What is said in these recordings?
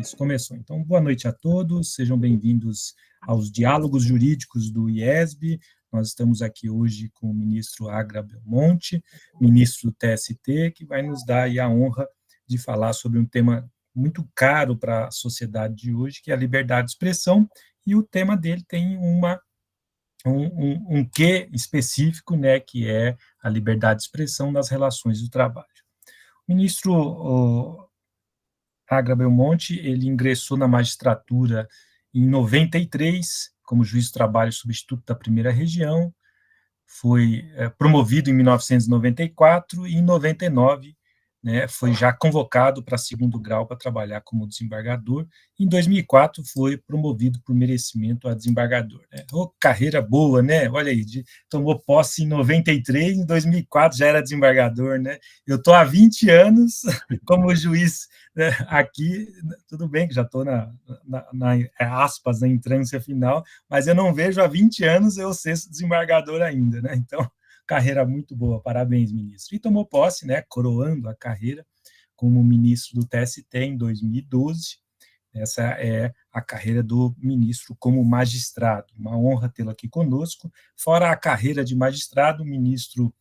Isso, começou. Então, boa noite a todos, sejam bem-vindos aos Diálogos Jurídicos do IESB. Nós estamos aqui hoje com o ministro Agra Belmonte, ministro do TST, que vai nos dar aí a honra de falar sobre um tema muito caro para a sociedade de hoje, que é a liberdade de expressão, e o tema dele tem um quê específico, né, que é a liberdade de expressão nas relações do trabalho. O ministro Agra Belmonte, ele ingressou na magistratura em 93, como juiz de trabalho substituto da primeira região, foi promovido em 1994 e em 99, né, foi já convocado para segundo grau para trabalhar como desembargador. Em 2004 foi promovido por merecimento a desembargador. Né? Oh, carreira boa, né? Olha aí, tomou posse em 93, em 2004 já era desembargador, né? Eu estou há 20 anos como juiz, né, aqui, tudo bem que já estou aspas, na entrância final, mas eu não vejo há 20 anos eu ser desembargador ainda, né? Então, carreira muito boa, parabéns, ministro. E tomou posse, né, coroando a carreira como ministro do TST em 2012. Essa é a carreira do ministro como magistrado. Uma honra tê-lo aqui conosco. Fora a carreira de magistrado, o ministro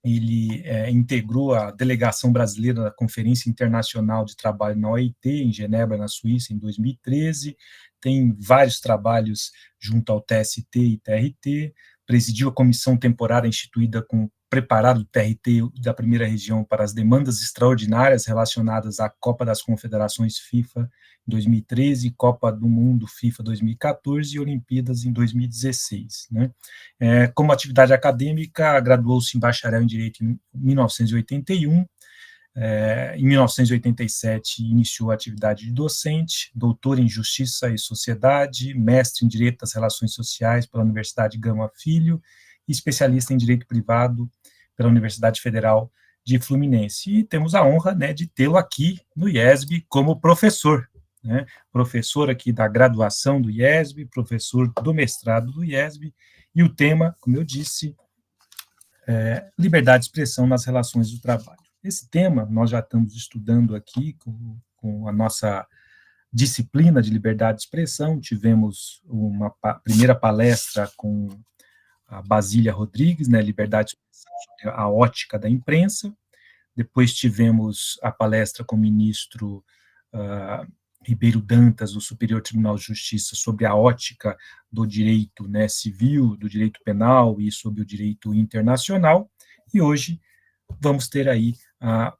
ele integrou a delegação brasileira da Conferência Internacional de Trabalho na OIT, em Genebra, na Suíça, em 2013, tem vários trabalhos junto ao TST e TRT, presidiu a comissão temporária instituída com preparar o TRT da primeira região para as demandas extraordinárias relacionadas à Copa das Confederações FIFA em 2013, Copa do Mundo FIFA 2014 e Olimpíadas em 2016. Né? Como atividade acadêmica, graduou-se em bacharel em Direito em 1981, em 1987, iniciou a atividade de docente, doutor em Justiça e Sociedade, mestre em Direito das Relações Sociais pela Universidade Gama Filho e especialista em Direito Privado pela Universidade Federal de Fluminense. E temos a honra, né, de tê-lo aqui no IESB como professor, né, professor aqui da graduação do IESB, professor do mestrado do IESB, e o tema, como eu disse, liberdade de expressão nas relações do trabalho. Esse tema nós já estamos estudando aqui com a nossa disciplina de liberdade de expressão. Tivemos uma primeira palestra com a Basília Rodrigues, né, liberdade de expressão, a ótica da imprensa. Depois tivemos a palestra com o ministro Ribeiro Dantas, do Superior Tribunal de Justiça, sobre a ótica do direito, né, civil, do direito penal e sobre o direito internacional. E hoje vamos ter aí a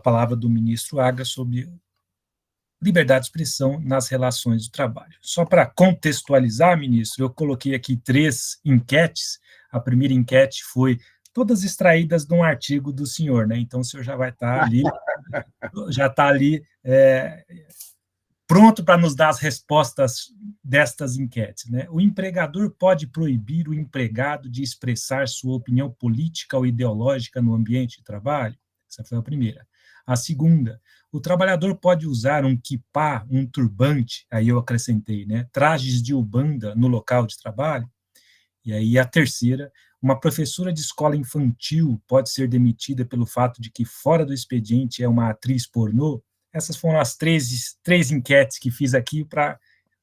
palavra do ministro Agra sobre liberdade de expressão nas relações do trabalho. Só para contextualizar, ministro, eu coloquei aqui 3 enquetes. A primeira enquete foi todas extraídas de um artigo do senhor, né? Então o senhor já vai estar ali, pronto para nos dar as respostas destas enquetes, né? O empregador pode proibir o empregado de expressar sua opinião política ou ideológica no ambiente de trabalho? Essa foi a primeira. A segunda, o trabalhador pode usar um quipá, um turbante, aí eu acrescentei, né? Trajes de ubanda no local de trabalho? E aí a terceira, uma professora de escola infantil pode ser demitida pelo fato de que fora do expediente é uma atriz pornô? Essas foram as três enquetes que fiz aqui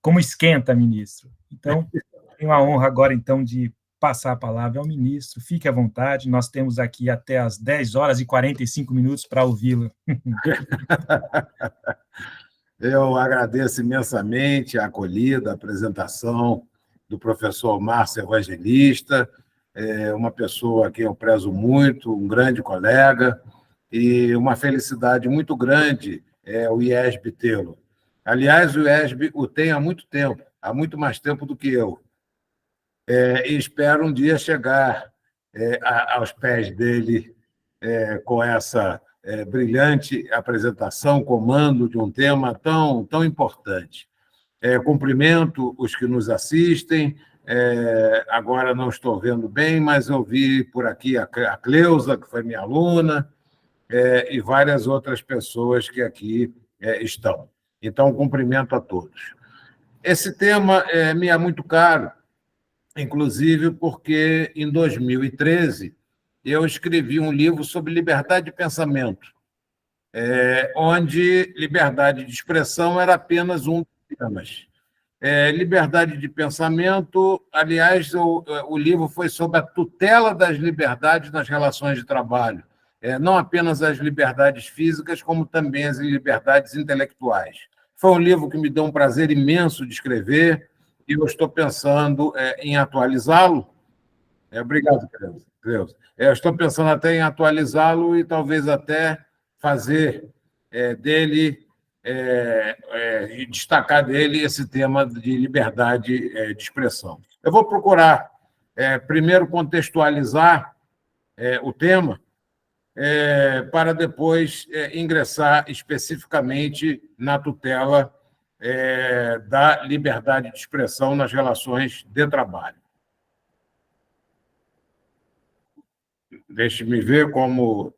como esquenta, ministro. Então, tenho a honra agora, então, de passar a palavra ao ministro. Fique à vontade, nós temos aqui até as 10 horas e 45 minutos para ouvi-lo. Eu agradeço imensamente a acolhida, a apresentação do professor Márcio Evangelista, uma pessoa a quem eu prezo muito, um grande colega, e uma felicidade muito grande o IESB tê-lo. Aliás, o IESB o tem há muito tempo, há muito mais tempo do que eu. E espero um dia chegar aos pés dele com essa brilhante apresentação, comando de um tema tão importante. Cumprimento os que nos assistem. Agora não estou vendo bem, mas eu vi por aqui a Cleusa, que foi minha aluna, e várias outras pessoas que aqui estão. Então, cumprimento a todos. Esse tema me é muito caro, inclusive porque, em 2013, eu escrevi um livro sobre liberdade de pensamento. onde liberdade de expressão era apenas um dos temas. Liberdade de pensamento, aliás, o livro foi sobre a tutela das liberdades nas relações de trabalho, não apenas as liberdades físicas, como também as liberdades intelectuais. Foi um livro que me deu um prazer imenso de escrever e eu estou pensando em atualizá-lo. Obrigado, Cleusa. Eu estou pensando até em atualizá-lo e talvez até fazer dele, destacar dele esse tema de liberdade de expressão. Eu vou procurar, primeiro, contextualizar o tema, para depois ingressar especificamente na tutela da liberdade de expressão nas relações de trabalho. Deixe-me ver como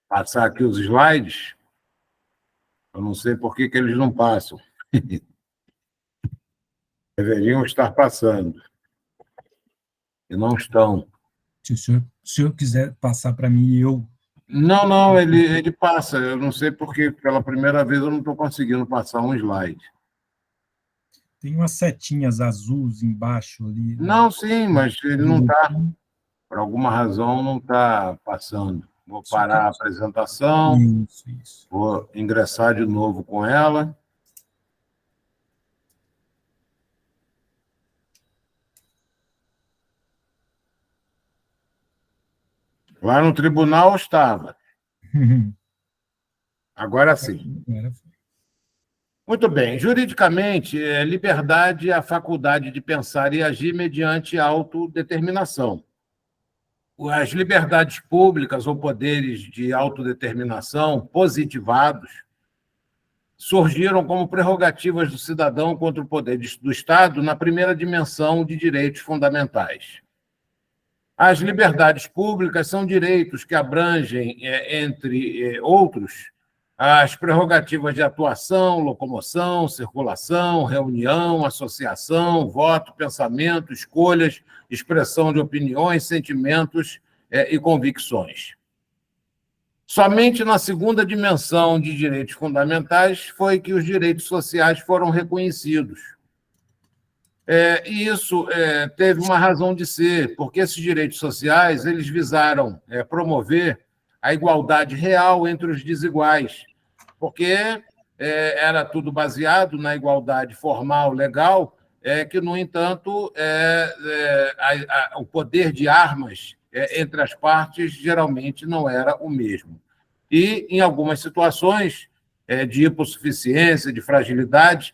passar aqui os slides. Eu não sei por que eles não passam. Deveriam estar passando. E não estão. Se o senhor quiser passar para mim, eu... Não, ele passa. Eu não sei por que, pela primeira vez, eu não estou conseguindo passar um slide. Tem umas setinhas azuis embaixo ali. Não, sim, mas ele não está. Por alguma razão, não está passando. Vou parar a apresentação. Isso. Vou ingressar de novo com ela. Lá no tribunal estava. Agora sim. Muito bem. Juridicamente, liberdade é a faculdade de pensar e agir mediante autodeterminação. As liberdades públicas ou poderes de autodeterminação positivados surgiram como prerrogativas do cidadão contra o poder do Estado na primeira dimensão de direitos fundamentais. As liberdades públicas são direitos que abrangem, entre outros, as prerrogativas de atuação, locomoção, circulação, reunião, associação, voto, pensamento, escolhas, expressão de opiniões, sentimentos e convicções. Somente na segunda dimensão de direitos fundamentais foi que os direitos sociais foram reconhecidos. E isso teve uma razão de ser, porque esses direitos sociais eles visaram promover a igualdade real entre os desiguais, porque era tudo baseado na igualdade formal, legal, que, no entanto, o poder de armas entre as partes geralmente não era o mesmo. E, em algumas situações de hipossuficiência, de fragilidade,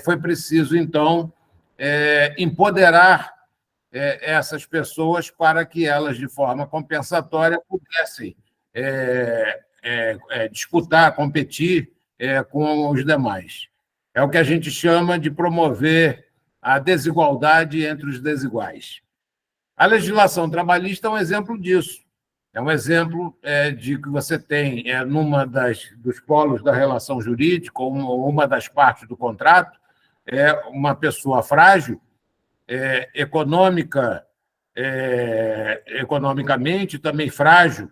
foi preciso, então, empoderar essas pessoas para que elas, de forma compensatória, pudessem disputar, competir com os demais. É o que a gente chama de promover a desigualdade entre os desiguais. A legislação trabalhista é um exemplo disso. É um exemplo de que você tem, numa dos polos da relação jurídica, ou uma das partes do contrato, uma pessoa frágil, economicamente também frágil,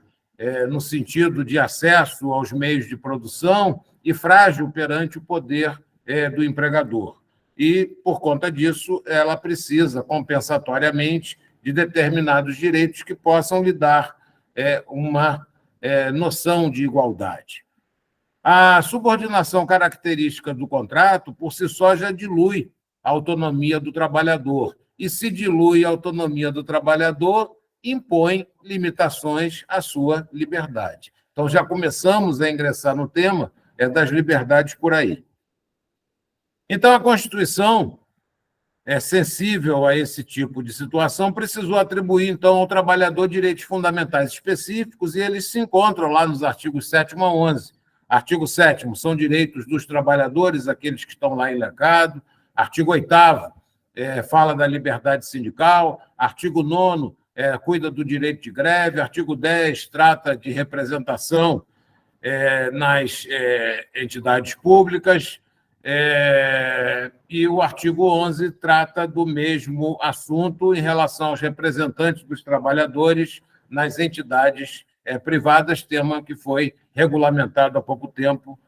no sentido de acesso aos meios de produção e frágil perante o poder do empregador. E, por conta disso, ela precisa, compensatoriamente, de determinados direitos que possam lhe dar uma noção de igualdade. A subordinação característica do contrato, por si só, já dilui a autonomia do trabalhador. E, se dilui a autonomia do trabalhador, impõe limitações à sua liberdade. Então, já começamos a ingressar no tema das liberdades por aí. Então, a Constituição, sensível a esse tipo de situação, precisou atribuir, então, ao trabalhador direitos fundamentais específicos, e eles se encontram lá nos artigos 7º a 11. Artigo 7º são direitos dos trabalhadores, aqueles que estão lá elecados. Artigo 8º fala da liberdade sindical. Artigo 9º cuida do direito de greve. Artigo 10 trata de representação nas entidades públicas. E o artigo 11 trata do mesmo assunto em relação aos representantes dos trabalhadores nas entidades privadas, tema que foi regulamentado há pouco tempo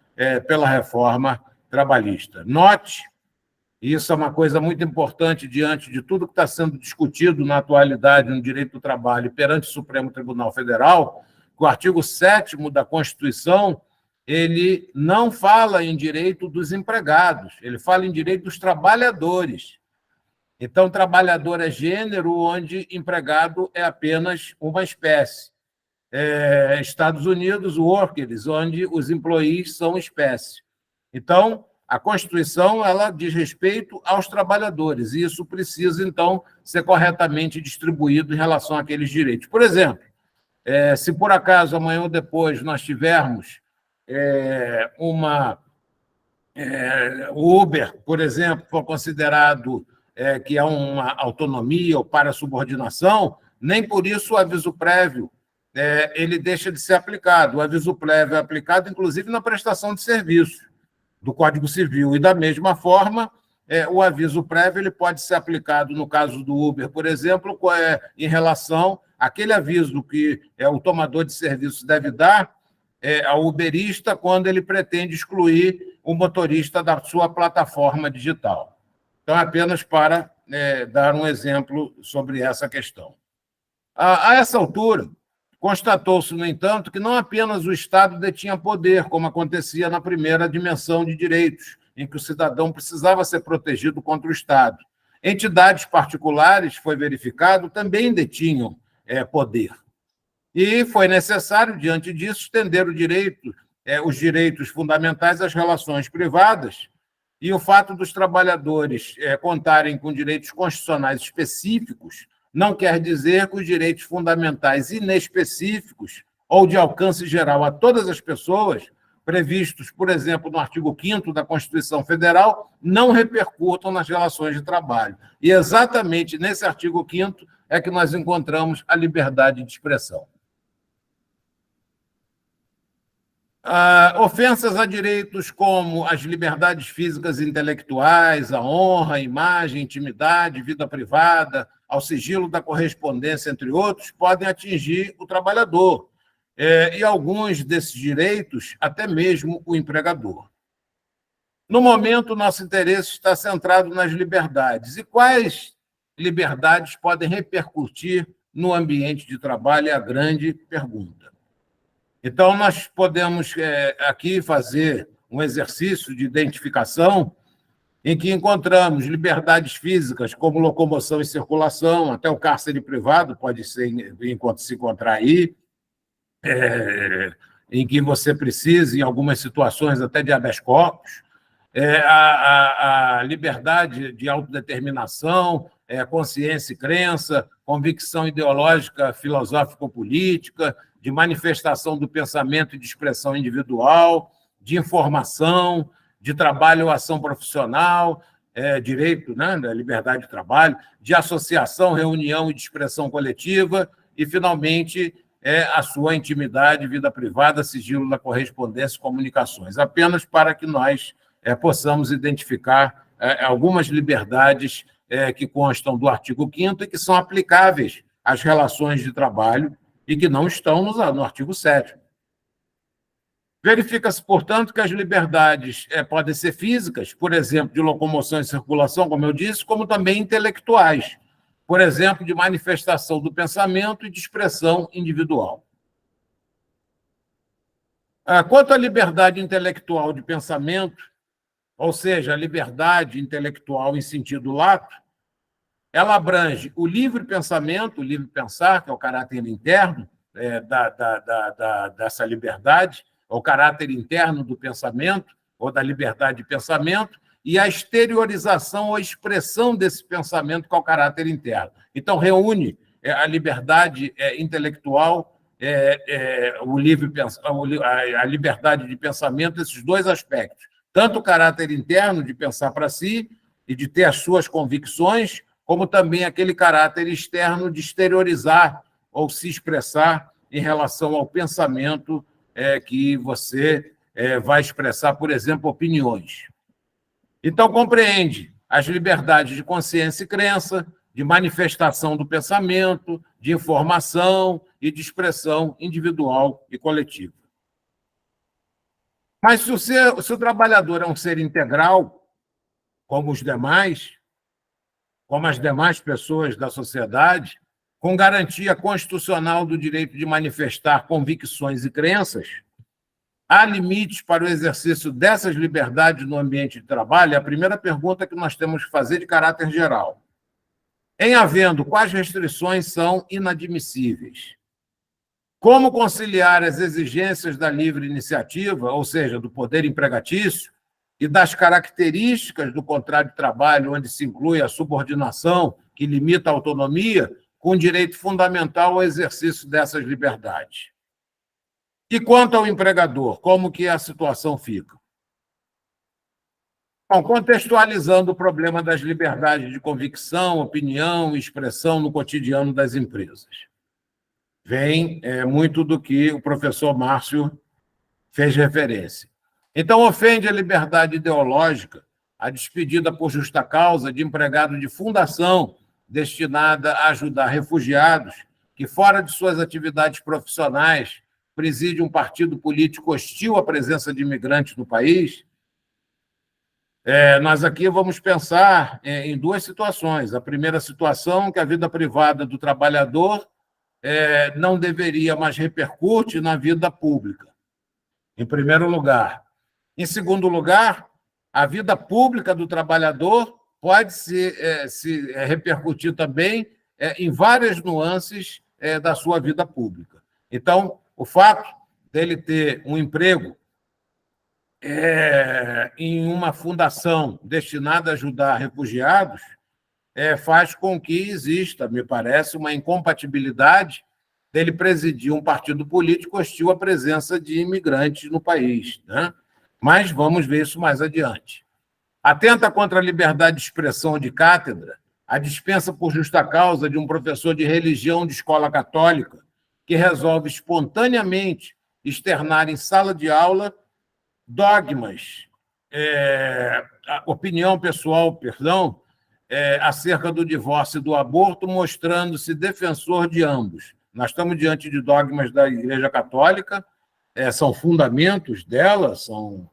pela reforma trabalhista. Note, e isso é uma coisa muito importante diante de tudo que está sendo discutido na atualidade no direito do trabalho perante o Supremo Tribunal Federal, que o artigo 7º da Constituição ele não fala em direito dos empregados, ele fala em direito dos trabalhadores. Então, trabalhador é gênero, onde empregado é apenas uma espécie. Estados Unidos, workers, onde os employees são espécie. Então, a Constituição ela diz respeito aos trabalhadores, e isso precisa, então, ser corretamente distribuído em relação àqueles direitos. Por exemplo, se por acaso amanhã ou depois nós tivermos o Uber, por exemplo, for considerado que é uma autonomia ou para subordinação, nem por isso o aviso prévio ele deixa de ser aplicado. O aviso prévio é aplicado, inclusive, na prestação de serviço do Código Civil. E, da mesma forma, o aviso prévio ele pode ser aplicado, no caso do Uber, por exemplo, em relação àquele aviso que o tomador de serviço deve dar ao uberista quando ele pretende excluir o motorista da sua plataforma digital. Então, apenas para dar um exemplo sobre essa questão. A essa altura, constatou-se, no entanto, que não apenas o Estado detinha poder, como acontecia na primeira dimensão de direitos, em que o cidadão precisava ser protegido contra o Estado. Entidades particulares, foi verificado, também detinham poder. E foi necessário, diante disso, estender os direitos fundamentais às relações privadas, e o fato dos trabalhadores contarem com direitos constitucionais específicos não quer dizer que os direitos fundamentais inespecíficos ou de alcance geral a todas as pessoas, previstos, por exemplo, no artigo 5º da Constituição Federal, não repercutam nas relações de trabalho. E exatamente nesse artigo 5º é que nós encontramos a liberdade de expressão. Ofensas a direitos como as liberdades físicas e intelectuais, a honra, a imagem, a intimidade, vida privada, ao sigilo da correspondência, entre outros, podem atingir o trabalhador, e alguns desses direitos, até mesmo o empregador. No momento, nosso interesse está centrado nas liberdades. E quais liberdades podem repercutir no ambiente de trabalho? É a grande pergunta. Então, nós podemos aqui fazer um exercício de identificação em que encontramos liberdades físicas, como locomoção e circulação, até o cárcere privado pode se encontrar aí, em que você precisa, em algumas situações, até de habeas corpus, a liberdade de autodeterminação, consciência e crença, convicção ideológica, filosófico-política, de manifestação do pensamento e de expressão individual, de informação, de trabalho ou ação profissional, direito, né, da liberdade de trabalho, de associação, reunião e de expressão coletiva, e, finalmente, a sua intimidade, vida privada, sigilo da correspondência e comunicações, apenas para que nós possamos identificar algumas liberdades que constam do artigo 5º e que são aplicáveis às relações de trabalho e que não estão no artigo 7º. Verifica-se, portanto, que as liberdades podem ser físicas, por exemplo, de locomoção e circulação, como eu disse, como também intelectuais, por exemplo, de manifestação do pensamento e de expressão individual. Quanto à liberdade intelectual de pensamento, ou seja, a liberdade intelectual em sentido lato, ela abrange o livre pensamento, o livre pensar, que é o caráter interno dessa liberdade, o caráter interno do pensamento, ou da liberdade de pensamento, e a exteriorização ou a expressão desse pensamento, que é o caráter interno. Então, reúne a liberdade intelectual, a liberdade de pensamento, esses dois aspectos. Tanto o caráter interno de pensar para si e de ter as suas convicções, como também aquele caráter externo de exteriorizar ou se expressar em relação ao pensamento que você vai expressar, por exemplo, opiniões. Então, compreende as liberdades de consciência e crença, de manifestação do pensamento, de informação e de expressão individual e coletiva. Mas se o trabalhador é um ser integral, como os demais, como as demais pessoas da sociedade, com garantia constitucional do direito de manifestar convicções e crenças, há limites para o exercício dessas liberdades no ambiente de trabalho? É a primeira pergunta que nós temos que fazer de caráter geral. Em havendo, quais restrições são inadmissíveis? Como conciliar as exigências da livre iniciativa, ou seja, do poder empregatício, e das características do contrato de trabalho, onde se inclui a subordinação, que limita a autonomia, com o direito fundamental ao exercício dessas liberdades? E quanto ao empregador, como que a situação fica? Bom, contextualizando o problema das liberdades de convicção, opinião e expressão no cotidiano das empresas. Vem muito do que o professor Márcio fez referência. Então, ofende a liberdade ideológica a despedida por justa causa de empregado de fundação destinada a ajudar refugiados que, fora de suas atividades profissionais, preside um partido político hostil à presença de imigrantes no país. Nós aqui vamos pensar em duas situações. A primeira situação, que a vida privada do trabalhador não deveria mais repercutir na vida pública, em primeiro lugar. Em segundo lugar, a vida pública do trabalhador pode se repercutir também em várias nuances da sua vida pública. Então, o fato dele ter um emprego em uma fundação destinada a ajudar refugiados faz com que exista, me parece, uma incompatibilidade dele presidir um partido político hostil à presença de imigrantes no país, né? Mas vamos ver isso mais adiante. Atenta contra a liberdade de expressão de cátedra, a dispensa por justa causa de um professor de religião de escola católica que resolve espontaneamente externar em sala de aula dogmas, opinião pessoal, perdão, acerca do divórcio e do aborto, mostrando-se defensor de ambos. Nós estamos diante de dogmas da Igreja Católica, são fundamentos dela, são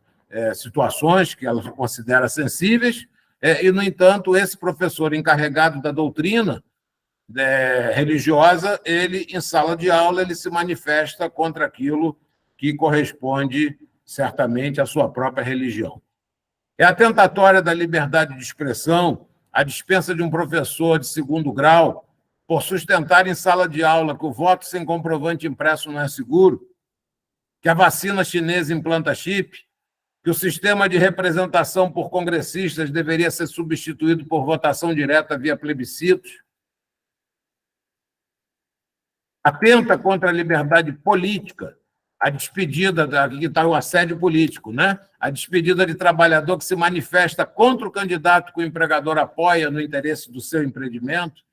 situações que ela considera sensíveis, e, no entanto, esse professor encarregado da doutrina religiosa, ele, em sala de aula, ele se manifesta contra aquilo que corresponde, certamente, à sua própria religião. É atentatória da liberdade de expressão a dispensa de um professor de segundo grau por sustentar em sala de aula que o voto sem comprovante impresso não é seguro, que a vacina chinesa implanta chip, que o sistema de representação por congressistas deveria ser substituído por votação direta via plebiscitos. Atenta contra a liberdade política, a despedida, aqui está o assédio político, né? A despedida de trabalhador que se manifesta contra o candidato que o empregador apoia no interesse do seu empreendimento.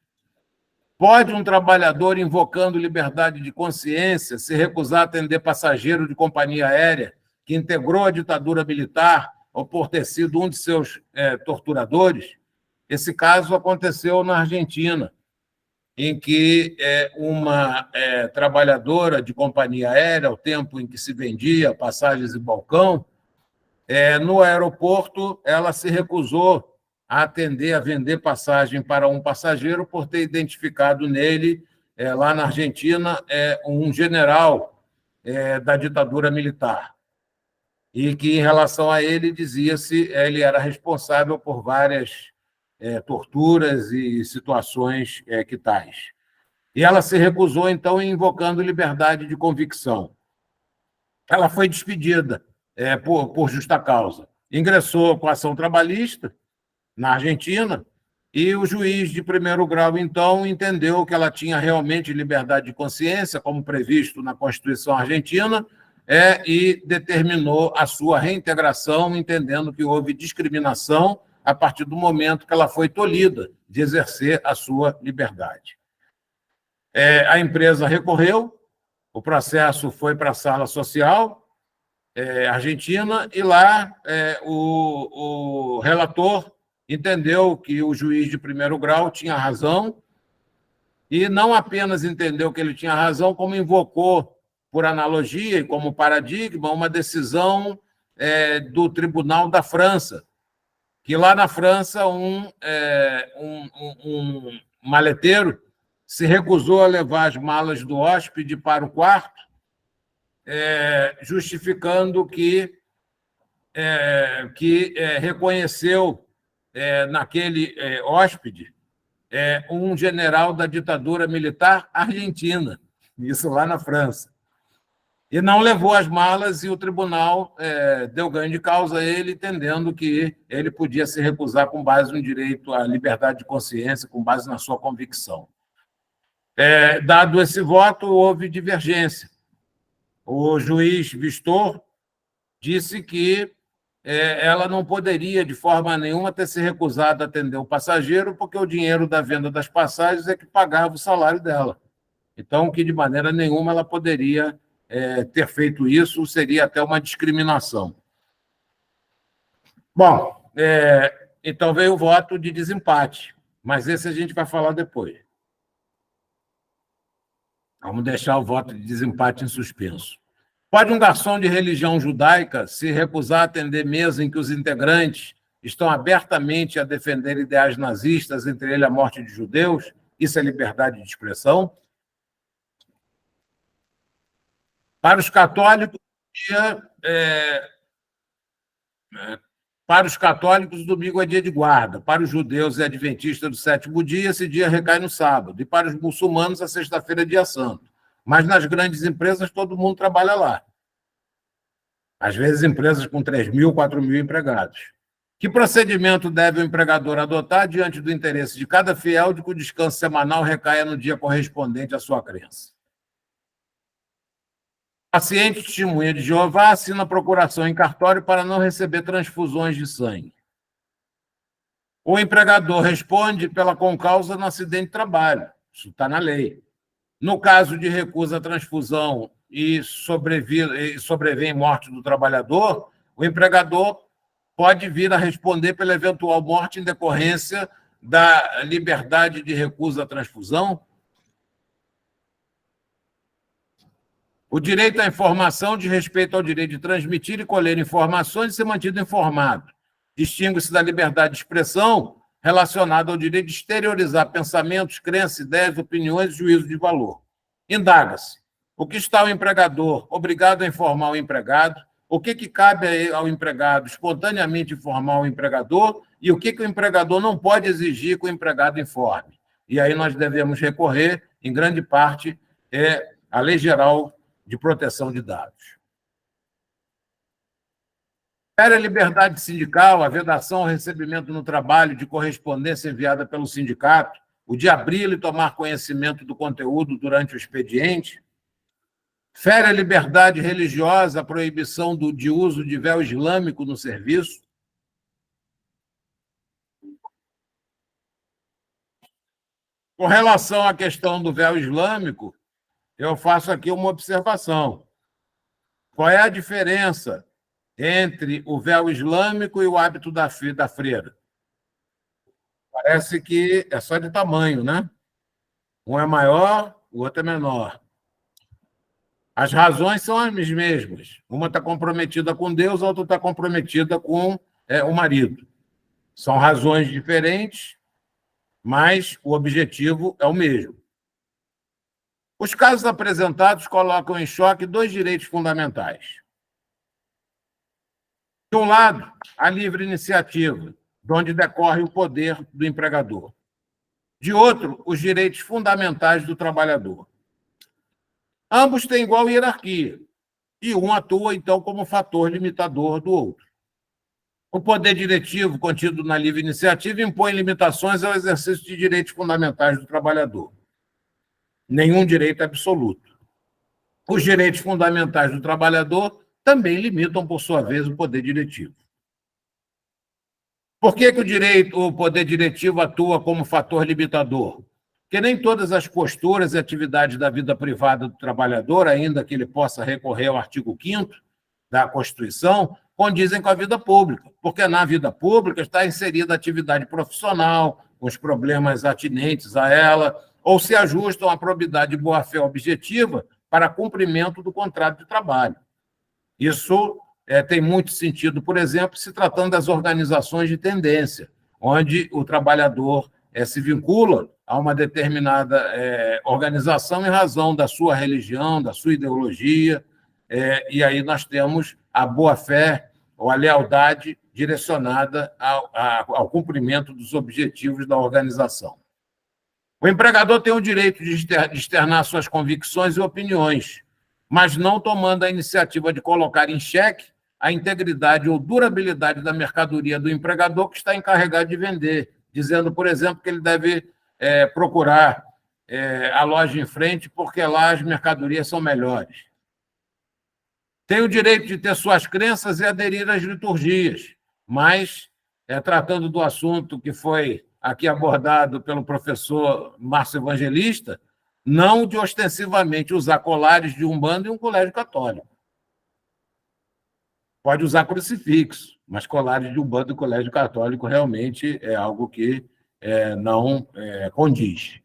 Pode um trabalhador, invocando liberdade de consciência, se recusar a atender passageiro de companhia aérea que integrou a ditadura militar ou por ter sido um de seus torturadores? Esse caso aconteceu na Argentina, em que uma trabalhadora de companhia aérea, ao tempo em que se vendia passagens em balcão, no aeroporto ela se recusou a atender, a vender passagem para um passageiro por ter identificado nele, lá na Argentina, um general da ditadura militar. E que, em relação a ele, dizia-se ele era responsável por várias torturas e situações que tais. E ela se recusou, então, invocando liberdade de convicção. Ela foi despedida por justa causa. Ingressou com ação trabalhista na Argentina e o juiz de primeiro grau, então, entendeu que ela tinha realmente liberdade de consciência, como previsto na Constituição argentina, e determinou a sua reintegração, entendendo que houve discriminação a partir do momento que ela foi tolhida de exercer a sua liberdade. A empresa recorreu, o processo foi para a sala social argentina, e lá o relator entendeu que o juiz de primeiro grau tinha razão, e não apenas entendeu que ele tinha razão, como invocou, por analogia e como paradigma, uma decisão do Tribunal da França, que lá na França um maleteiro se recusou a levar as malas do hóspede para o quarto, justificando que reconheceu naquele hóspede um general da ditadura militar argentina, isso lá na França. E não levou as malas, e o tribunal deu ganho de causa a ele, entendendo que ele podia se recusar com base no direito à liberdade de consciência, com base na sua convicção. Dado esse voto, houve divergência. O juiz Vistor disse que ela não poderia, de forma nenhuma, ter se recusado a atender o passageiro, porque o dinheiro da venda das passagens é que pagava o salário dela. Então, que de maneira nenhuma ela poderia ter feito isso, seria até uma discriminação. Bom, então veio o voto de desempate, mas esse a gente vai falar depois. Vamos deixar o voto de desempate em suspenso. Pode um garçom de religião judaica se recusar a atender mesa em que os integrantes estão abertamente a defender ideais nazistas, entre eles a morte de judeus? Isso é liberdade de expressão? Para os católicos, domingo é dia de guarda. Para os judeus e adventistas do sétimo dia, esse dia recai no sábado. E para os muçulmanos, a sexta-feira é dia santo. Mas nas grandes empresas, todo mundo trabalha lá. Às vezes, empresas com 3.000, 4.000 empregados. Que procedimento deve o empregador adotar diante do interesse de cada fiel de que o descanso semanal recaia no dia correspondente à sua crença? Paciente testemunha de Jeová assina procuração em cartório para não receber transfusões de sangue. O empregador responde pela concausa no acidente de trabalho. Isso está na lei. No caso de recusa à transfusão e sobrevém morte do trabalhador, o empregador pode vir a responder pela eventual morte em decorrência da liberdade de recusa à transfusão. O direito à informação diz respeito ao direito de transmitir e colher informações e ser mantido informado. Distingue-se da liberdade de expressão relacionada ao direito de exteriorizar pensamentos, crenças, ideias, opiniões e juízo de valor. Indaga-se: o que está o empregador obrigado a informar o empregado? O que cabe ao empregado espontaneamente informar o empregador? E o que o empregador não pode exigir que o empregado informe? E aí nós devemos recorrer, em grande parte, à Lei Geral de Proteção de Dados. Fere a liberdade sindical, a vedação ao recebimento no trabalho de correspondência enviada pelo sindicato, o de abri-la e tomar conhecimento do conteúdo durante o expediente. Fere a liberdade religiosa, a proibição de uso de véu islâmico no serviço. Com relação à questão do véu islâmico, eu faço aqui uma observação. Qual é a diferença entre o véu islâmico e o hábito da freira? Parece que é só de tamanho, né? Um é maior, o outro é menor. As razões são as mesmas. Uma está comprometida com Deus, a outra está comprometida com o marido. São razões diferentes, mas o objetivo é o mesmo. Os casos apresentados colocam em choque dois direitos fundamentais. De um lado, a livre iniciativa, de onde decorre o poder do empregador. De outro, os direitos fundamentais do trabalhador. Ambos têm igual hierarquia, e um atua, então, como fator limitador do outro. O poder diretivo contido na livre iniciativa impõe limitações ao exercício de direitos fundamentais do trabalhador. Nenhum direito absoluto. Os direitos fundamentais do trabalhador também limitam, por sua vez, o poder diretivo. Por que o poder diretivo atua como fator limitador? Porque nem todas as posturas e atividades da vida privada do trabalhador, ainda que ele possa recorrer ao artigo 5º da Constituição, condizem com a vida pública, porque na vida pública está inserida a atividade profissional, com os problemas atinentes a ela, ou se ajustam à probidade de boa-fé objetiva para cumprimento do contrato de trabalho. Isso tem muito sentido, por exemplo, se tratando das organizações de tendência, onde o trabalhador se vincula a uma determinada organização em razão da sua religião, da sua ideologia, e aí nós temos a boa-fé ou a lealdade direcionada ao cumprimento dos objetivos da organização. O empregador tem o direito de externar suas convicções e opiniões, mas não tomando a iniciativa de colocar em xeque a integridade ou durabilidade da mercadoria do empregador que está encarregado de vender, dizendo, por exemplo, que ele deve procurar a loja em frente porque lá as mercadorias são melhores. Tem o direito de ter suas crenças e aderir às liturgias, mas, tratando do assunto que foi aqui abordado pelo professor Márcio Evangelista, não de ostensivamente usar colares de Umbanda em um colégio católico. Pode usar crucifixo, mas colares de Umbanda em colégio católico realmente é algo que não condiz.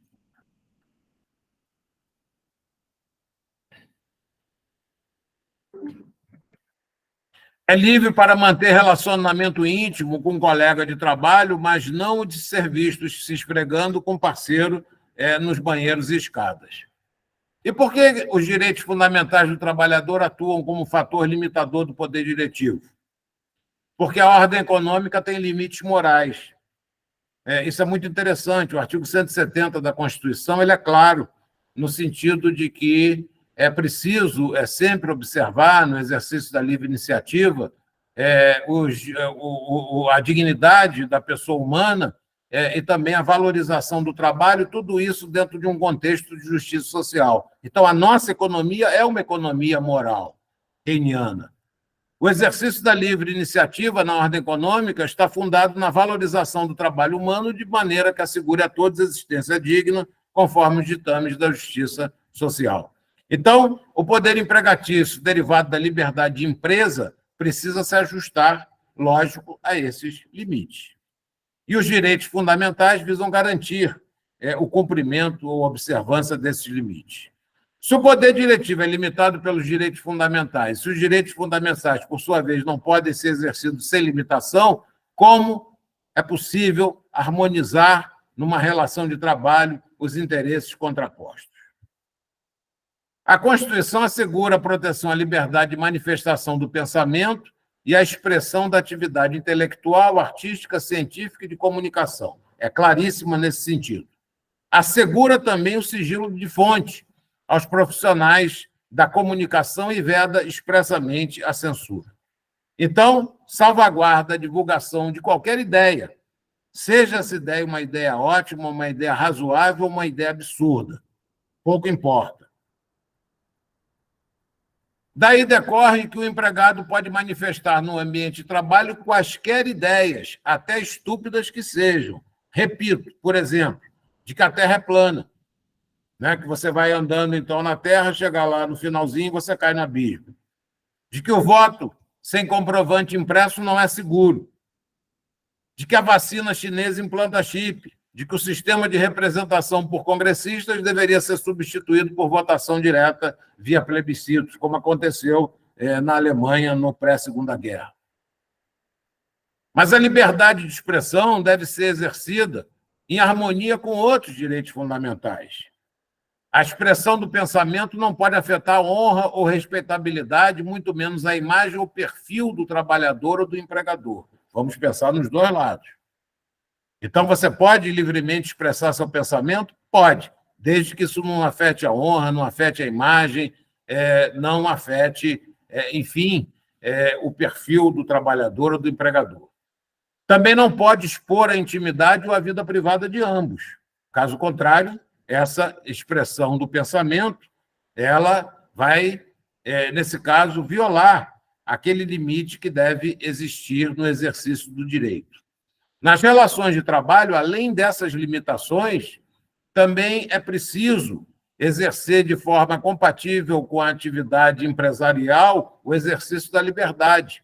É livre para manter relacionamento íntimo com um colega de trabalho, mas não de ser visto se esfregando com parceiro nos banheiros e escadas. E por que os direitos fundamentais do trabalhador atuam como fator limitador do poder diretivo? Porque a ordem econômica tem limites morais. Isso é muito interessante. O artigo 170 da Constituição ele é claro, no sentido de que é preciso sempre observar, no exercício da livre iniciativa, a dignidade da pessoa humana e também a valorização do trabalho, tudo isso dentro de um contexto de justiça social. Então, a nossa economia é uma economia moral, keynesiana. O exercício da livre iniciativa na ordem econômica está fundado na valorização do trabalho humano de maneira que assegure a todos existência digna, conforme os ditames da justiça social. Então, o poder empregatício derivado da liberdade de empresa precisa se ajustar, lógico, a esses limites. E os direitos fundamentais visam garantir o cumprimento ou observância desses limites. Se o poder diretivo é limitado pelos direitos fundamentais, se os direitos fundamentais, por sua vez, não podem ser exercidos sem limitação, como é possível harmonizar numa relação de trabalho os interesses contrapostos? A Constituição assegura a proteção à liberdade de manifestação do pensamento e à expressão da atividade intelectual, artística, científica e de comunicação. É claríssima nesse sentido. Assegura também o sigilo de fonte aos profissionais da comunicação e veda expressamente a censura. Então, salvaguarda a divulgação de qualquer ideia, seja essa ideia uma ideia ótima, uma ideia razoável, uma ideia absurda. Pouco importa. Daí decorre que o empregado pode manifestar no ambiente de trabalho quaisquer ideias, até estúpidas que sejam. Repito, por exemplo, de que a Terra é plana, né? Que você vai andando então na Terra, chegar lá no finalzinho você cai no abismo. De que o voto sem comprovante impresso não é seguro. De que a vacina chinesa implanta chip. De que o sistema de representação por congressistas deveria ser substituído por votação direta via plebiscitos, como aconteceu na Alemanha no pré-Segunda Guerra. Mas a liberdade de expressão deve ser exercida em harmonia com outros direitos fundamentais. A expressão do pensamento não pode afetar a honra ou respeitabilidade, muito menos a imagem ou perfil do trabalhador ou do empregador. Vamos pensar nos dois lados. Então, você pode livremente expressar seu pensamento? Pode, desde que isso não afete a honra, não afete a imagem, não afete, enfim, o perfil do trabalhador ou do empregador. Também não pode expor a intimidade ou a vida privada de ambos. Caso contrário, essa expressão do pensamento, ela vai, nesse caso, violar aquele limite que deve existir no exercício do direito. Nas relações de trabalho, além dessas limitações, também é preciso exercer de forma compatível com a atividade empresarial o exercício da liberdade.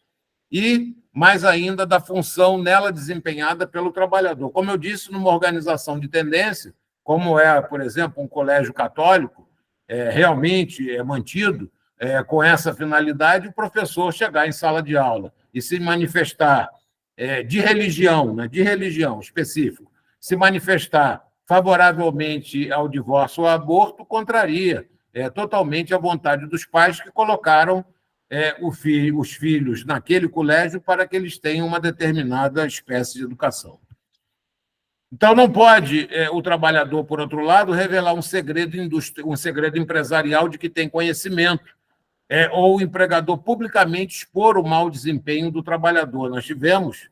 e, mais ainda, da função nela desempenhada pelo trabalhador. Como eu disse, numa organização de tendência, como é, por exemplo, um colégio católico, realmente é mantido com essa finalidade, o professor chegar em sala de aula e se manifestar de religião, né, de religião específico, se manifestar favoravelmente ao divórcio ou ao aborto, contraria totalmente a vontade dos pais que colocaram os filhos naquele colégio para que eles tenham uma determinada espécie de educação. Então, não pode o trabalhador, por outro lado, revelar um segredo empresarial de que tem conhecimento, ou o empregador publicamente expor o mau desempenho do trabalhador. Nós tivemos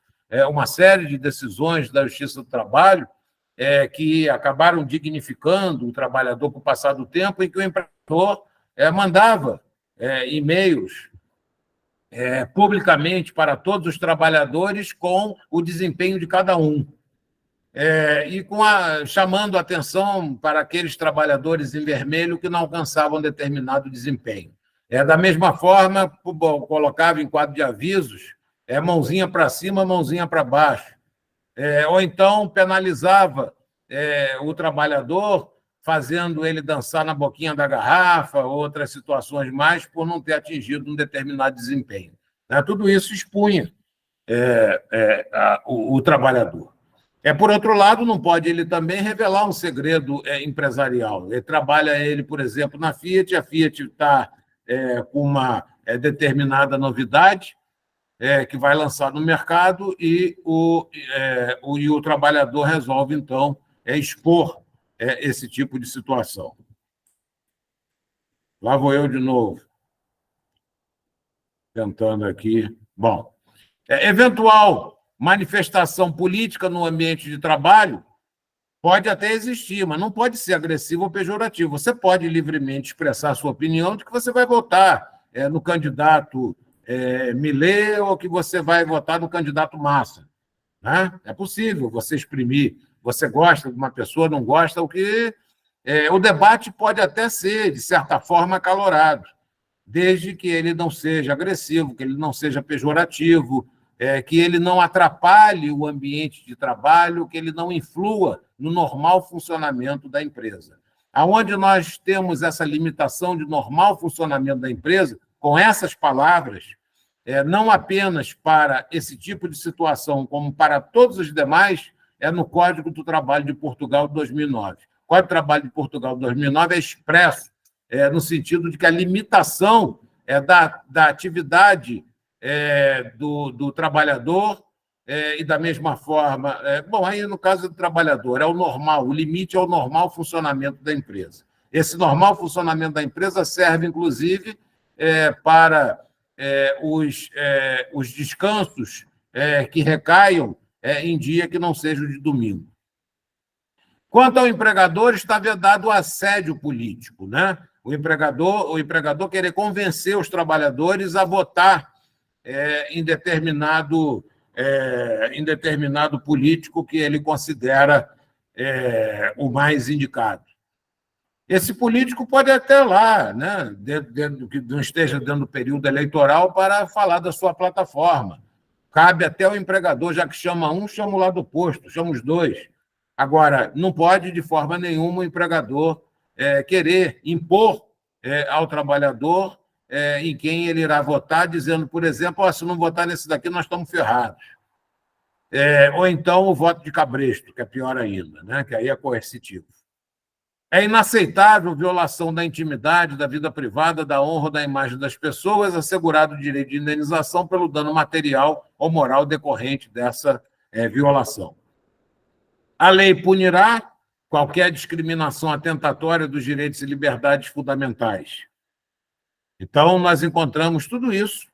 uma série de decisões da Justiça do Trabalho que acabaram dignificando o trabalhador com o passar do tempo, em que o empregador mandava e-mails publicamente para todos os trabalhadores com o desempenho de cada um. E chamando a atenção para aqueles trabalhadores em vermelho que não alcançavam determinado desempenho. Da mesma forma, colocava em quadro de avisos, mãozinha para cima, mãozinha para baixo. Ou então penalizava o trabalhador, fazendo ele dançar na boquinha da garrafa, outras situações mais, por não ter atingido um determinado desempenho. Tudo isso expunha o trabalhador. Por outro lado, não pode ele também revelar um segredo empresarial. Ele, por exemplo, na Fiat, a Fiat está com uma determinada novidade que vai lançar no mercado e o trabalhador resolve, então, expor esse tipo de situação. Lá vou eu de novo, tentando aqui. Bom, eventual manifestação política no ambiente de trabalho pode até existir, mas não pode ser agressivo ou pejorativo. Você pode livremente expressar a sua opinião de que você vai votar no candidato Millet ou que você vai votar no candidato Massa. Né? É possível você exprimir. Você gosta de uma pessoa, não gosta, o debate pode até ser, de certa forma, acalorado, desde que ele não seja agressivo, que ele não seja pejorativo, que ele não atrapalhe o ambiente de trabalho, que ele não influa no normal funcionamento da empresa. Aonde nós temos essa limitação de normal funcionamento da empresa, com essas palavras, não apenas para esse tipo de situação, como para todos os demais, no Código do Trabalho de Portugal de 2009. O Código do Trabalho de Portugal de 2009 é expresso no sentido de que a limitação da atividade do trabalhador e, da mesma forma... aí, no caso do trabalhador, é o normal, o limite é o normal funcionamento da empresa. Esse normal funcionamento da empresa serve, inclusive, para os descansos que recaiam em dia que não seja o de domingo. Quanto ao empregador, está vedado o assédio político, né? O empregador querer convencer os trabalhadores a votar em determinado político que ele considera o mais indicado. Esse político pode até lá, né, que não esteja dentro do período eleitoral, para falar da sua plataforma. Cabe até ao empregador, já que chama um, chama o lado oposto, chama os dois. Agora, não pode, de forma nenhuma, o empregador querer impor ao trabalhador em quem ele irá votar, dizendo, por exemplo, se não votar nesse daqui, nós estamos ferrados. Ou então o voto de cabresto, que é pior ainda, né, que aí é coercitivo. É inaceitável violação da intimidade, da vida privada, da honra ou da imagem das pessoas, assegurado o direito de indenização pelo dano material ou moral decorrente dessa violação. A lei punirá qualquer discriminação atentatória dos direitos e liberdades fundamentais. Então, nós encontramos tudo isso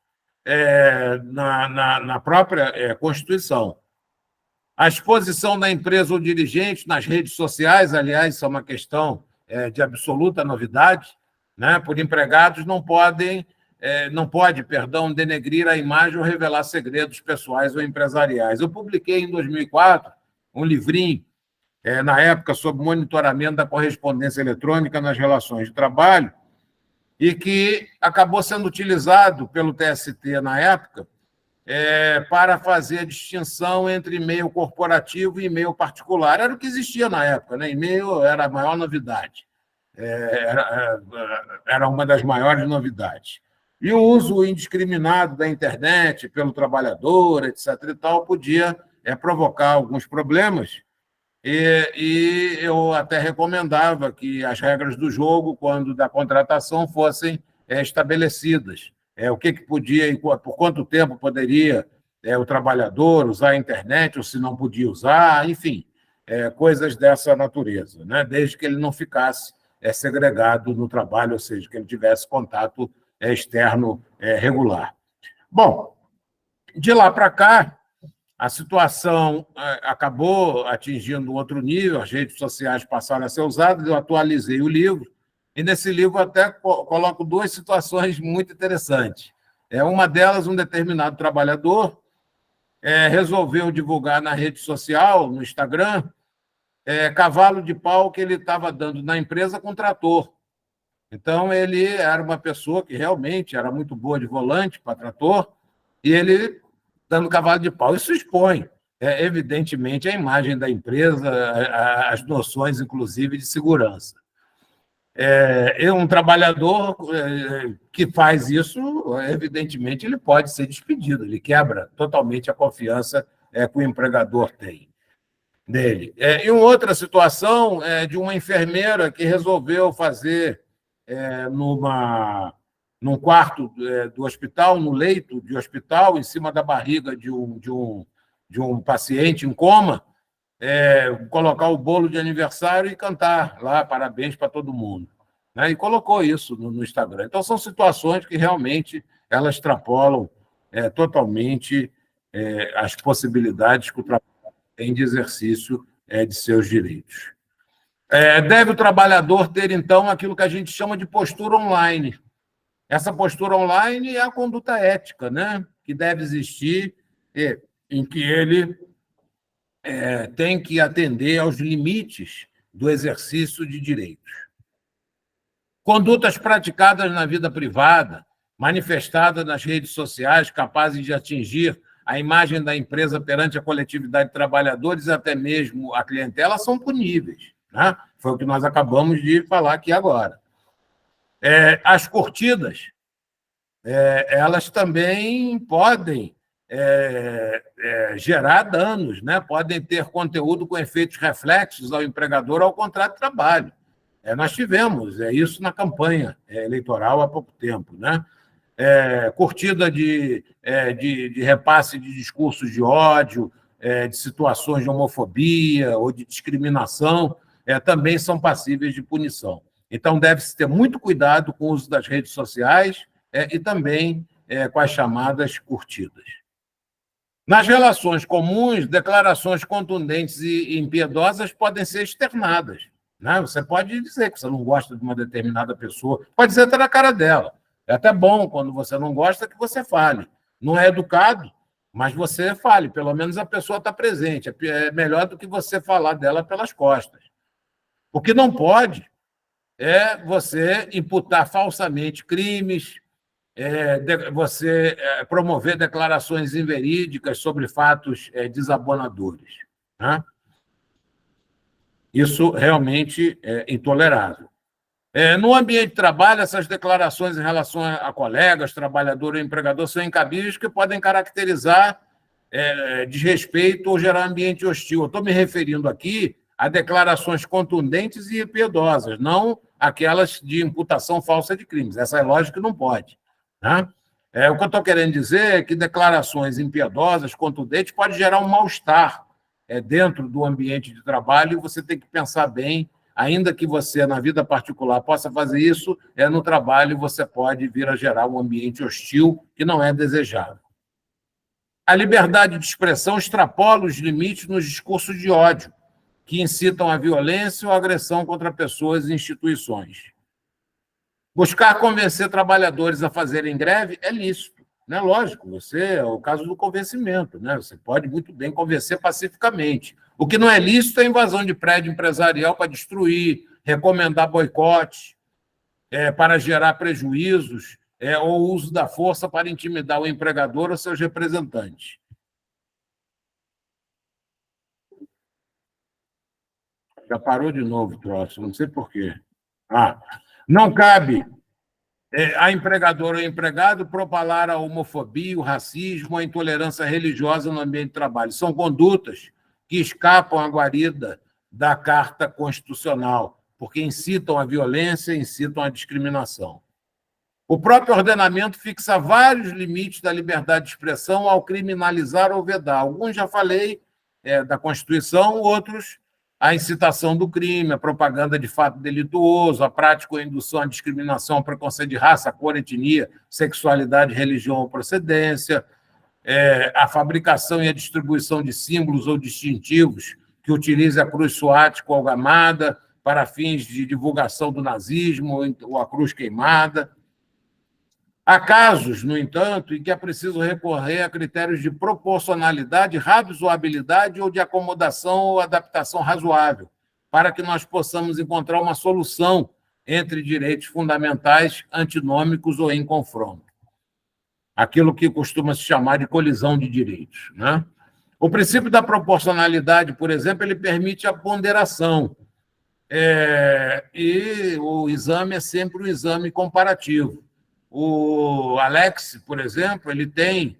na própria Constituição. A exposição da empresa ou dirigente nas redes sociais, aliás, isso é uma questão de absoluta novidade, né? Por empregados não pode, denegrir a imagem ou revelar segredos pessoais ou empresariais. Eu publiquei em 2004 um livrinho, na época, sobre monitoramento da correspondência eletrônica nas relações de trabalho, e que acabou sendo utilizado pelo TST na época para fazer a distinção entre e-mail corporativo e e-mail particular. Era o que existia na época, né? E-mail era a maior novidade, era uma das maiores novidades. E o uso indiscriminado da internet pelo trabalhador, etc. e tal, podia provocar alguns problemas, e eu até recomendava que as regras do jogo, quando da contratação, fossem estabelecidas. O que podia, e por quanto tempo poderia o trabalhador usar a internet, ou se não podia usar, enfim, coisas dessa natureza, né? Desde que ele não ficasse segregado no trabalho, ou seja, que ele tivesse contato externo regular. Bom, de lá para cá, a situação acabou atingindo outro nível, as redes sociais passaram a ser usadas, eu atualizei o livro, e nesse livro até coloco duas situações muito interessantes. Uma delas, um determinado trabalhador resolveu divulgar na rede social, no Instagram, cavalo de pau que ele estava dando na empresa com trator. Então, ele era uma pessoa que realmente era muito boa de volante para trator, e ele dando cavalo de pau. Isso expõe, evidentemente, a imagem da empresa, as noções, inclusive, de segurança. Um trabalhador que faz isso, evidentemente, ele pode ser despedido, ele quebra totalmente a confiança que o empregador tem nele. E uma outra situação é de uma enfermeira que resolveu fazer num quarto do hospital, no leito de hospital, em cima da barriga de um paciente em coma, colocar o bolo de aniversário e cantar lá parabéns para todo mundo, né? E colocou isso no Instagram. Então, são situações que realmente elas extrapolam totalmente as possibilidades que o trabalho tem de exercício de seus direitos. Deve o trabalhador ter, então, aquilo que a gente chama de postura online. Essa postura online é a conduta ética, né? Que deve existir, em que ele tem que atender aos limites do exercício de direitos. Condutas praticadas na vida privada, manifestadas nas redes sociais, capazes de atingir a imagem da empresa perante a coletividade de trabalhadores e até mesmo a clientela, são puníveis, né? Foi o que nós acabamos de falar aqui agora. As curtidas, elas também podem gerar danos, né? Podem ter conteúdo com efeitos reflexos ao empregador ou ao contrato de trabalho. Nós tivemos isso na campanha eleitoral há pouco tempo, né? Curtida de repasse de discursos de ódio, de situações de homofobia ou de discriminação, também são passíveis de punição. Então, deve-se ter muito cuidado com o uso das redes sociais e também com as chamadas curtidas. Nas relações comuns, declarações contundentes e impiedosas podem ser externadas, né? Você pode dizer que você não gosta de uma determinada pessoa, pode dizer até na cara dela. É até bom, quando você não gosta, que você fale. Não é educado, mas você fale. Pelo menos a pessoa está presente. É melhor do que você falar dela pelas costas. O que não pode é você imputar falsamente crimes, você promover declarações inverídicas sobre fatos desabonadores, né? Isso realmente é intolerável. No ambiente de trabalho, essas declarações em relação a colegas, trabalhador ou empregador são incabíveis, que podem caracterizar desrespeito ou gerar ambiente hostil. Eu estou me referindo aqui a declarações contundentes e impiedosas, não aquelas de imputação falsa de crimes. Essa é lógica que não pode, né? O que eu estou querendo dizer é que declarações impiedosas, contundentes, podem gerar um mal-estar dentro do ambiente de trabalho, e você tem que pensar bem. Ainda que você, na vida particular, possa fazer isso, no trabalho você pode vir a gerar um ambiente hostil que não é desejável. A liberdade de expressão extrapola os limites nos discursos de ódio, que incitam a violência ou a agressão contra pessoas e instituições. Buscar convencer trabalhadores a fazerem greve é lícito, né? Lógico, é o caso do convencimento, né? Você pode muito bem convencer pacificamente. O que não é lícito é a invasão de prédio empresarial para destruir, recomendar boicote, para gerar prejuízos ou o uso da força para intimidar o empregador ou seus representantes. Já parou de novo o troço, não sei por quê. Não cabe a empregadora ou empregado propalar a homofobia, o racismo, a intolerância religiosa no ambiente de trabalho. São condutas que escapam à guarida da Carta Constitucional, porque incitam à violência, incitam à discriminação. O próprio ordenamento fixa vários limites da liberdade de expressão ao criminalizar ou vedar. Alguns já falei da Constituição, outros a incitação do crime, a propaganda de fato delituoso, a prática ou indução à discriminação, ao preconceito de raça, cor, etnia, sexualidade, religião ou procedência, a fabricação e a distribuição de símbolos ou distintivos que utilize a cruz suática ou algamada para fins de divulgação do nazismo ou a cruz queimada. Há casos, no entanto, em que é preciso recorrer a critérios de proporcionalidade, razoabilidade ou de acomodação ou adaptação razoável, para que nós possamos encontrar uma solução entre direitos fundamentais antinômicos ou em confronto. Aquilo que costuma se chamar de colisão de direitos, né? O princípio da proporcionalidade, por exemplo, ele permite a ponderação, e o exame é sempre um exame comparativo. O Alex, por exemplo, ele tem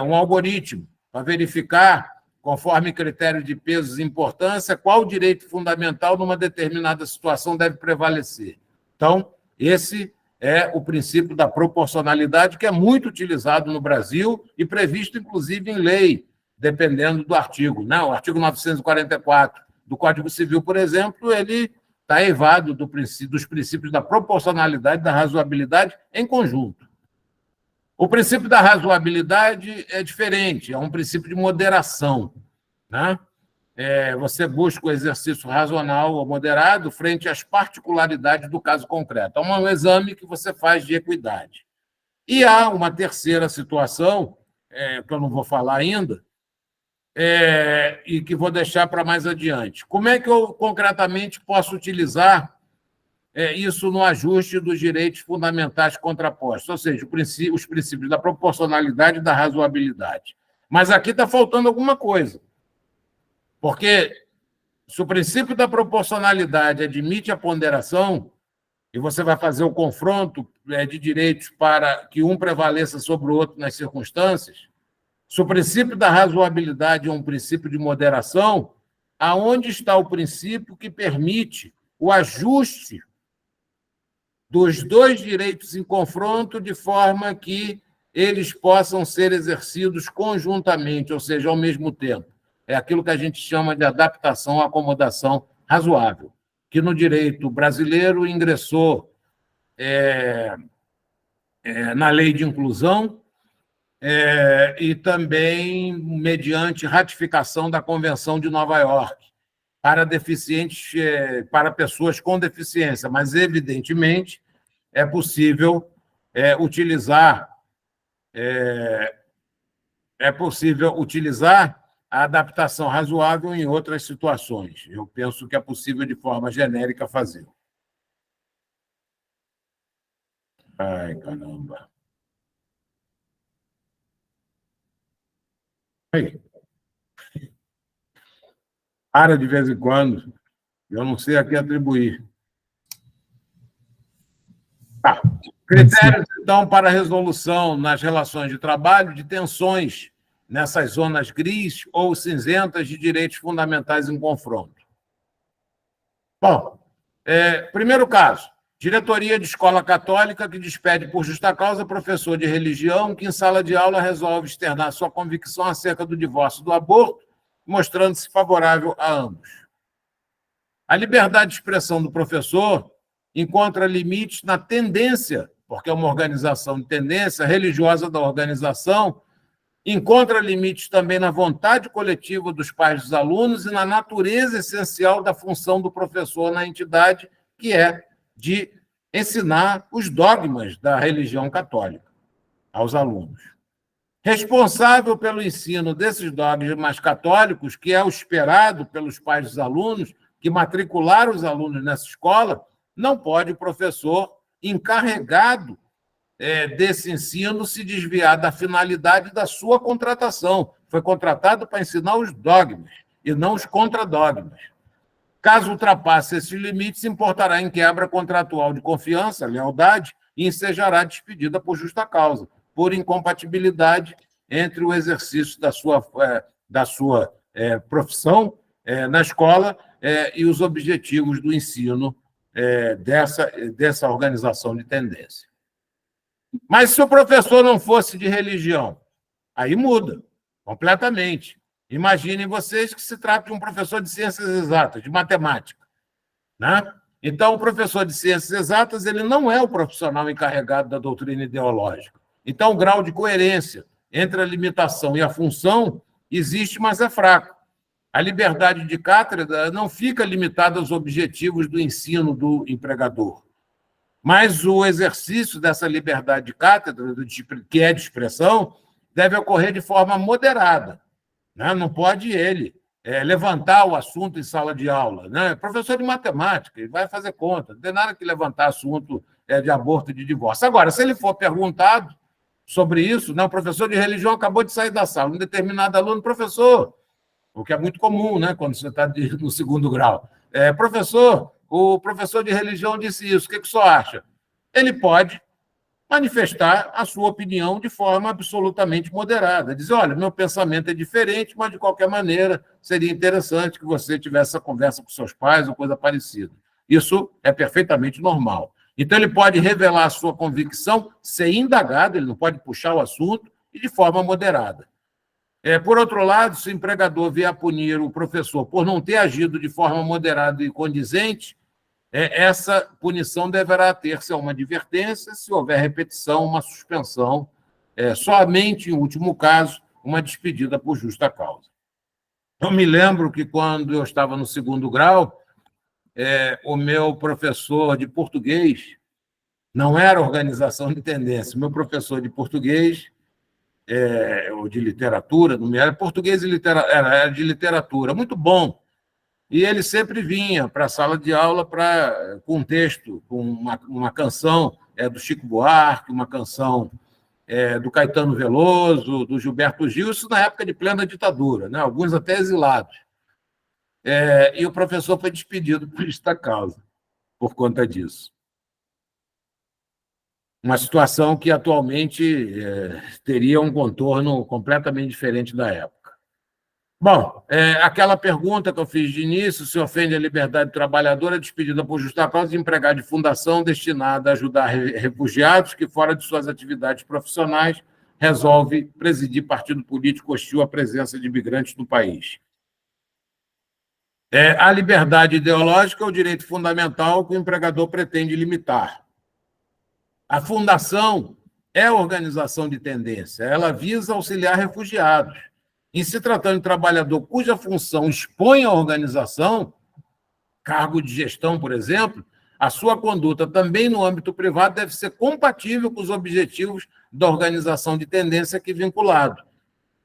um algoritmo para verificar, conforme critério de pesos e importância, qual direito fundamental numa determinada situação deve prevalecer. Então, esse é o princípio da proporcionalidade, que é muito utilizado no Brasil e previsto, inclusive, em lei, dependendo do artigo. Não, o artigo 944 do Código Civil, por exemplo, ele está eivado dos princípios da proporcionalidade e da razoabilidade em conjunto. O princípio da razoabilidade é diferente, é um princípio de moderação, né? Você busca o exercício racional ou moderado frente às particularidades do caso concreto. É um exame que você faz de equidade. E há uma terceira situação, que eu não vou falar ainda, e que vou deixar para mais adiante. Como é que eu, concretamente, posso utilizar isso no ajuste dos direitos fundamentais contrapostos? Ou seja, os princípios da proporcionalidade e da razoabilidade. Mas aqui está faltando alguma coisa. Porque se o princípio da proporcionalidade admite a ponderação, e você vai fazer o confronto de direitos para que um prevaleça sobre o outro nas circunstâncias, se o princípio da razoabilidade é um princípio de moderação, aonde está o princípio que permite o ajuste dos dois direitos em confronto de forma que eles possam ser exercidos conjuntamente, ou seja, ao mesmo tempo? É aquilo que a gente chama de adaptação, acomodação razoável, que no direito brasileiro ingressou na lei de inclusão, e também mediante ratificação da Convenção de Nova York para deficientes, para pessoas com deficiência, mas evidentemente é possível utilizar a adaptação razoável em outras situações. Eu penso que é possível de forma genérica fazer. Ai, caramba. Aí. Para de vez em quando. Eu não sei a que atribuir. Critérios, então, para resolução nas relações de trabalho de tensões nessas zonas gris ou cinzentas de direitos fundamentais em confronto. Bom, primeiro caso, diretoria de escola católica que despede por justa causa professor de religião que em sala de aula resolve externar sua convicção acerca do divórcio e do aborto, mostrando-se favorável a ambos. A liberdade de expressão do professor encontra limites na tendência, porque é uma organização de tendência religiosa da organização, encontra limites também na vontade coletiva dos pais dos alunos e na natureza essencial da função do professor na entidade, que é de ensinar os dogmas da religião católica aos alunos. Responsável pelo ensino desses dogmas católicos, que é o esperado pelos pais dos alunos, que matricularam os alunos nessa escola, não pode o professor encarregado desse ensino se desviar da finalidade da sua contratação. Foi contratado para ensinar os dogmas e não os contradogmas. Caso ultrapasse esses limites, se importará em quebra contratual de confiança, lealdade, e ensejará despedida por justa causa, por incompatibilidade entre o exercício da sua profissão na escola e os objetivos do ensino dessa organização de tendência. Mas se o professor não fosse de religião, aí muda completamente. Imaginem vocês que se trata de um professor de ciências exatas, de matemática, né? Então, o professor de ciências exatas ele não é o profissional encarregado da doutrina ideológica. Então, o grau de coerência entre a limitação e a função existe, mas é fraco. A liberdade de cátedra não fica limitada aos objetivos do ensino do empregador, mas o exercício dessa liberdade de cátedra, que é de expressão, deve ocorrer de forma moderada, né? Não pode ele levantar o assunto em sala de aula, né? Professor de matemática, ele vai fazer conta, não tem nada que levantar assunto de aborto e de divórcio. Agora, se ele for perguntado sobre isso, né? O professor de religião acabou de sair da sala, um determinado aluno, professor, o que é muito comum, né? Quando você está no segundo grau. Professor, o professor de religião disse isso, o que o senhor acha? Ele pode manifestar a sua opinião de forma absolutamente moderada. Dizer, olha, meu pensamento é diferente, mas, de qualquer maneira, seria interessante que você tivesse essa conversa com seus pais ou coisa parecida. Isso é perfeitamente normal. Então, ele pode revelar a sua convicção sem indagado, ele não pode puxar o assunto, e de forma moderada. Por outro lado, se o empregador vier a punir o professor por não ter agido de forma moderada e condizente, essa punição deverá ter-se a uma advertência, se houver repetição, uma suspensão, somente, em último caso, uma despedida por justa causa. Eu me lembro que, quando eu estava no segundo grau, o meu professor de português não era organização de tendência, o meu professor de português, ou de literatura, não era português e literatura, era de literatura, muito bom. E ele sempre vinha para a sala de aula com um texto, com uma canção do Chico Buarque, uma canção do Caetano Veloso, do Gilberto Gil, isso na época de plena ditadura, né? Alguns até exilados. E o professor foi despedido por esta causa, por conta disso. Uma situação que atualmente teria um contorno completamente diferente da época. Bom, aquela pergunta que eu fiz de início, se ofende a liberdade do trabalhador, é despedida por justa causa de empregado de fundação destinada a ajudar refugiados que, fora de suas atividades profissionais, resolve presidir partido político hostil à presença de imigrantes no país. A liberdade ideológica é o direito fundamental que o empregador pretende limitar. A fundação é a organização de tendência, ela visa auxiliar refugiados. Em se tratando de trabalhador cuja função expõe a organização, cargo de gestão, por exemplo, a sua conduta também no âmbito privado deve ser compatível com os objetivos da organização de tendência que vinculado.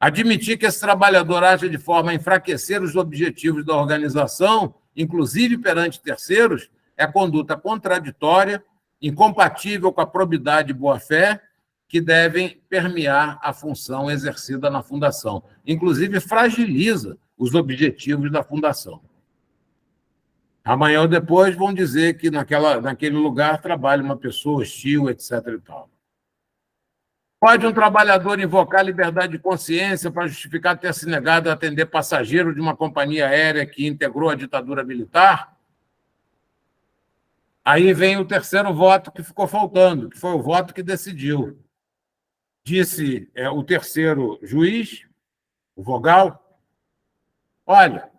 Admitir que esse trabalhador age de forma a enfraquecer os objetivos da organização, inclusive perante terceiros, é conduta contraditória, incompatível com a probidade e boa-fé, que devem permear a função exercida na fundação. Inclusive, fragiliza os objetivos da fundação. Amanhã ou depois vão dizer que naquele lugar trabalha uma pessoa hostil, etc. e tal. Pode um trabalhador invocar liberdade de consciência para justificar ter se negado a atender passageiro de uma companhia aérea que integrou a ditadura militar? Aí vem o terceiro voto que ficou faltando, que foi o voto que decidiu. Disse o terceiro juiz, o vogal, olha,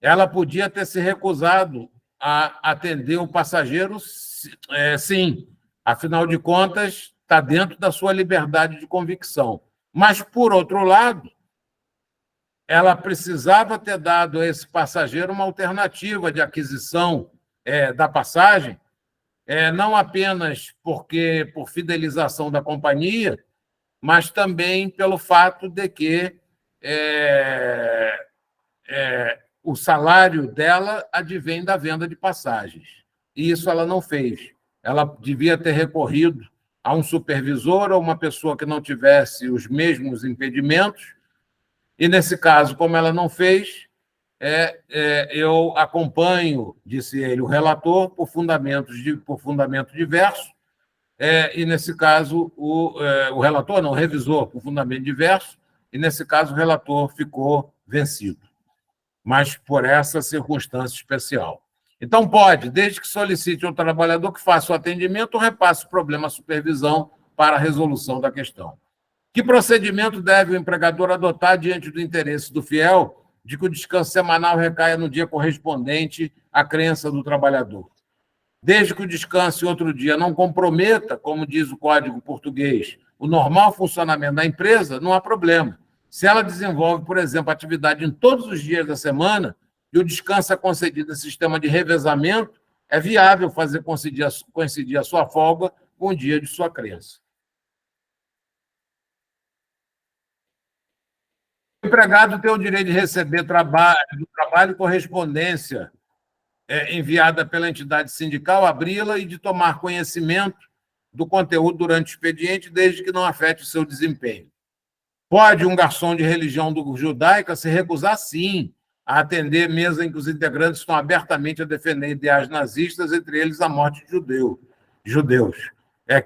ela podia ter se recusado a atender o passageiro, sim, afinal de contas, está dentro da sua liberdade de convicção. Mas, por outro lado, ela precisava ter dado a esse passageiro uma alternativa de aquisição da passagem, não apenas porque por fidelização da companhia, mas também pelo fato de que o salário dela advém da venda de passagens. E isso ela não fez. Ela devia ter recorrido a um supervisor ou uma pessoa que não tivesse os mesmos impedimentos, e, nesse caso, como ela não fez, eu acompanho, disse ele, o relator, por fundamento diverso, e, nesse caso, o relator, não, o revisor, por fundamento diverso, e, nesse caso, o relator ficou vencido, mas por essa circunstância especial. Então, pode, desde que solicite ao trabalhador que faça o atendimento ou repasse o problema à supervisão para a resolução da questão. Que procedimento deve o empregador adotar diante do interesse do fiel de que o descanso semanal recaia no dia correspondente à crença do trabalhador? Desde que o descanso em outro dia não comprometa, como diz o Código Português, o normal funcionamento da empresa, não há problema. Se ela desenvolve, por exemplo, atividade em todos os dias da semana e o descanso é concedido em sistema de revezamento, é viável fazer coincidir a sua folga com o dia de sua crença. O empregado tem o direito de receber do trabalho correspondência enviada pela entidade sindical, abri-la e de tomar conhecimento do conteúdo durante o expediente, desde que não afete o seu desempenho. Pode um garçom de religião judaica se recusar, sim, a atender mesa em que os integrantes estão abertamente a defender ideais nazistas, entre eles a morte de judeus,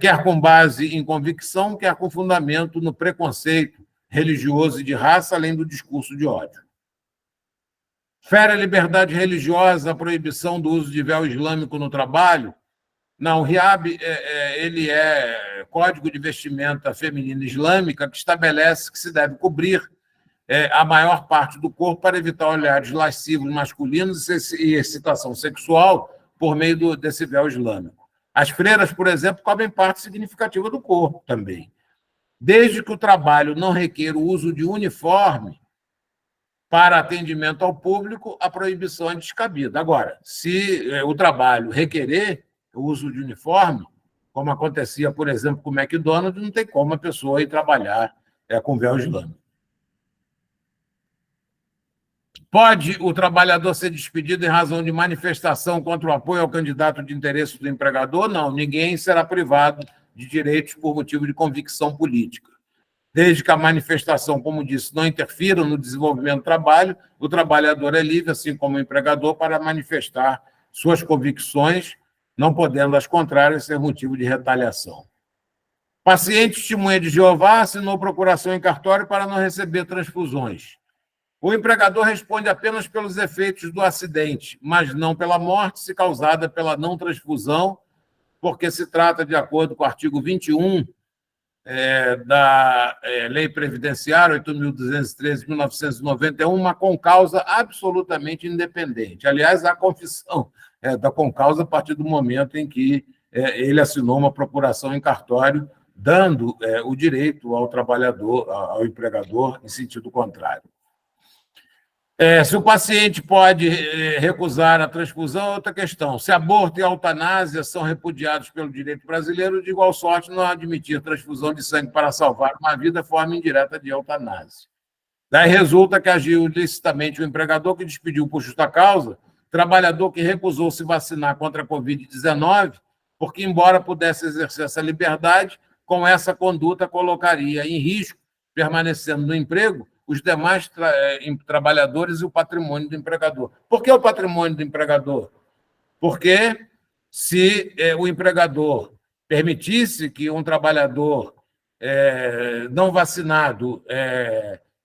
quer com base em convicção, quer com fundamento no preconceito religioso e de raça, além do discurso de ódio. Fere a liberdade religiosa a proibição do uso de véu islâmico no trabalho? Não, o RIAB ele é Código de Vestimenta Feminina Islâmica, que estabelece que se deve cobrir a maior parte do corpo para evitar olhares lascivos masculinos e excitação sexual por meio desse véu islâmico. As freiras, por exemplo, cobrem parte significativa do corpo também. Desde que o trabalho não requer o uso de uniforme para atendimento ao público, a proibição é descabida. Agora, se o trabalho requerer o uso de uniforme, como acontecia, por exemplo, com o McDonald's, não tem como a pessoa ir trabalhar com véu islâmico. Pode o trabalhador ser despedido em razão de manifestação contra o apoio ao candidato de interesse do empregador? Não, ninguém será privado de direitos por motivo de convicção política. Desde que a manifestação, como disse, não interfira no desenvolvimento do trabalho, o trabalhador é livre, assim como o empregador, para manifestar suas convicções, não podendo, às contrárias, ser motivo de retaliação. Paciente testemunha de Jeová assinou procuração em cartório para não receber transfusões. O empregador responde apenas pelos efeitos do acidente, mas não pela morte, se causada pela não transfusão, porque se trata, de acordo com o artigo 21 da Lei Previdenciária 8.213 de 1991, uma concausa absolutamente independente. Aliás, a confissão da concausa a partir do momento em que ele assinou uma procuração em cartório, dando o direito ao trabalhador, ao empregador, em sentido contrário. Se o paciente pode recusar a transfusão, é outra questão. Se aborto e eutanásia são repudiados pelo direito brasileiro, de igual sorte, não admitir transfusão de sangue para salvar uma vida é forma indireta de eutanásia. Daí resulta que agiu ilicitamente o empregador que despediu por justa causa, trabalhador que recusou se vacinar contra a Covid-19, porque, embora pudesse exercer essa liberdade, com essa conduta colocaria em risco, permanecendo no emprego, os demais trabalhadores e o patrimônio do empregador. Por que o patrimônio do empregador? Porque se o empregador permitisse que um trabalhador não vacinado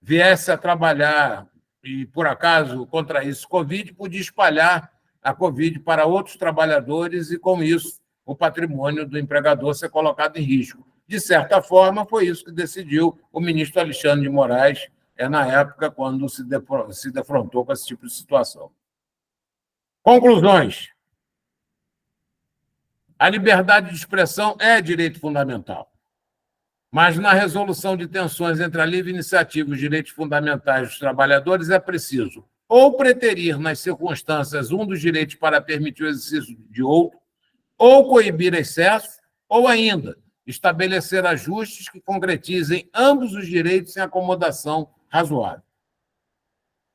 viesse a trabalhar e, por acaso, contraísse Covid, podia espalhar a Covid para outros trabalhadores e, com isso, o patrimônio do empregador ser colocado em risco. De certa forma, foi isso que decidiu o ministro Alexandre de Moraes na época, quando se defrontou com esse tipo de situação. Conclusões. A liberdade de expressão é direito fundamental, mas na resolução de tensões entre a livre iniciativa e os direitos fundamentais dos trabalhadores é preciso ou preterir nas circunstâncias um dos direitos para permitir o exercício de outro, ou coibir excesso, ou ainda estabelecer ajustes que concretizem ambos os direitos em acomodação razoável.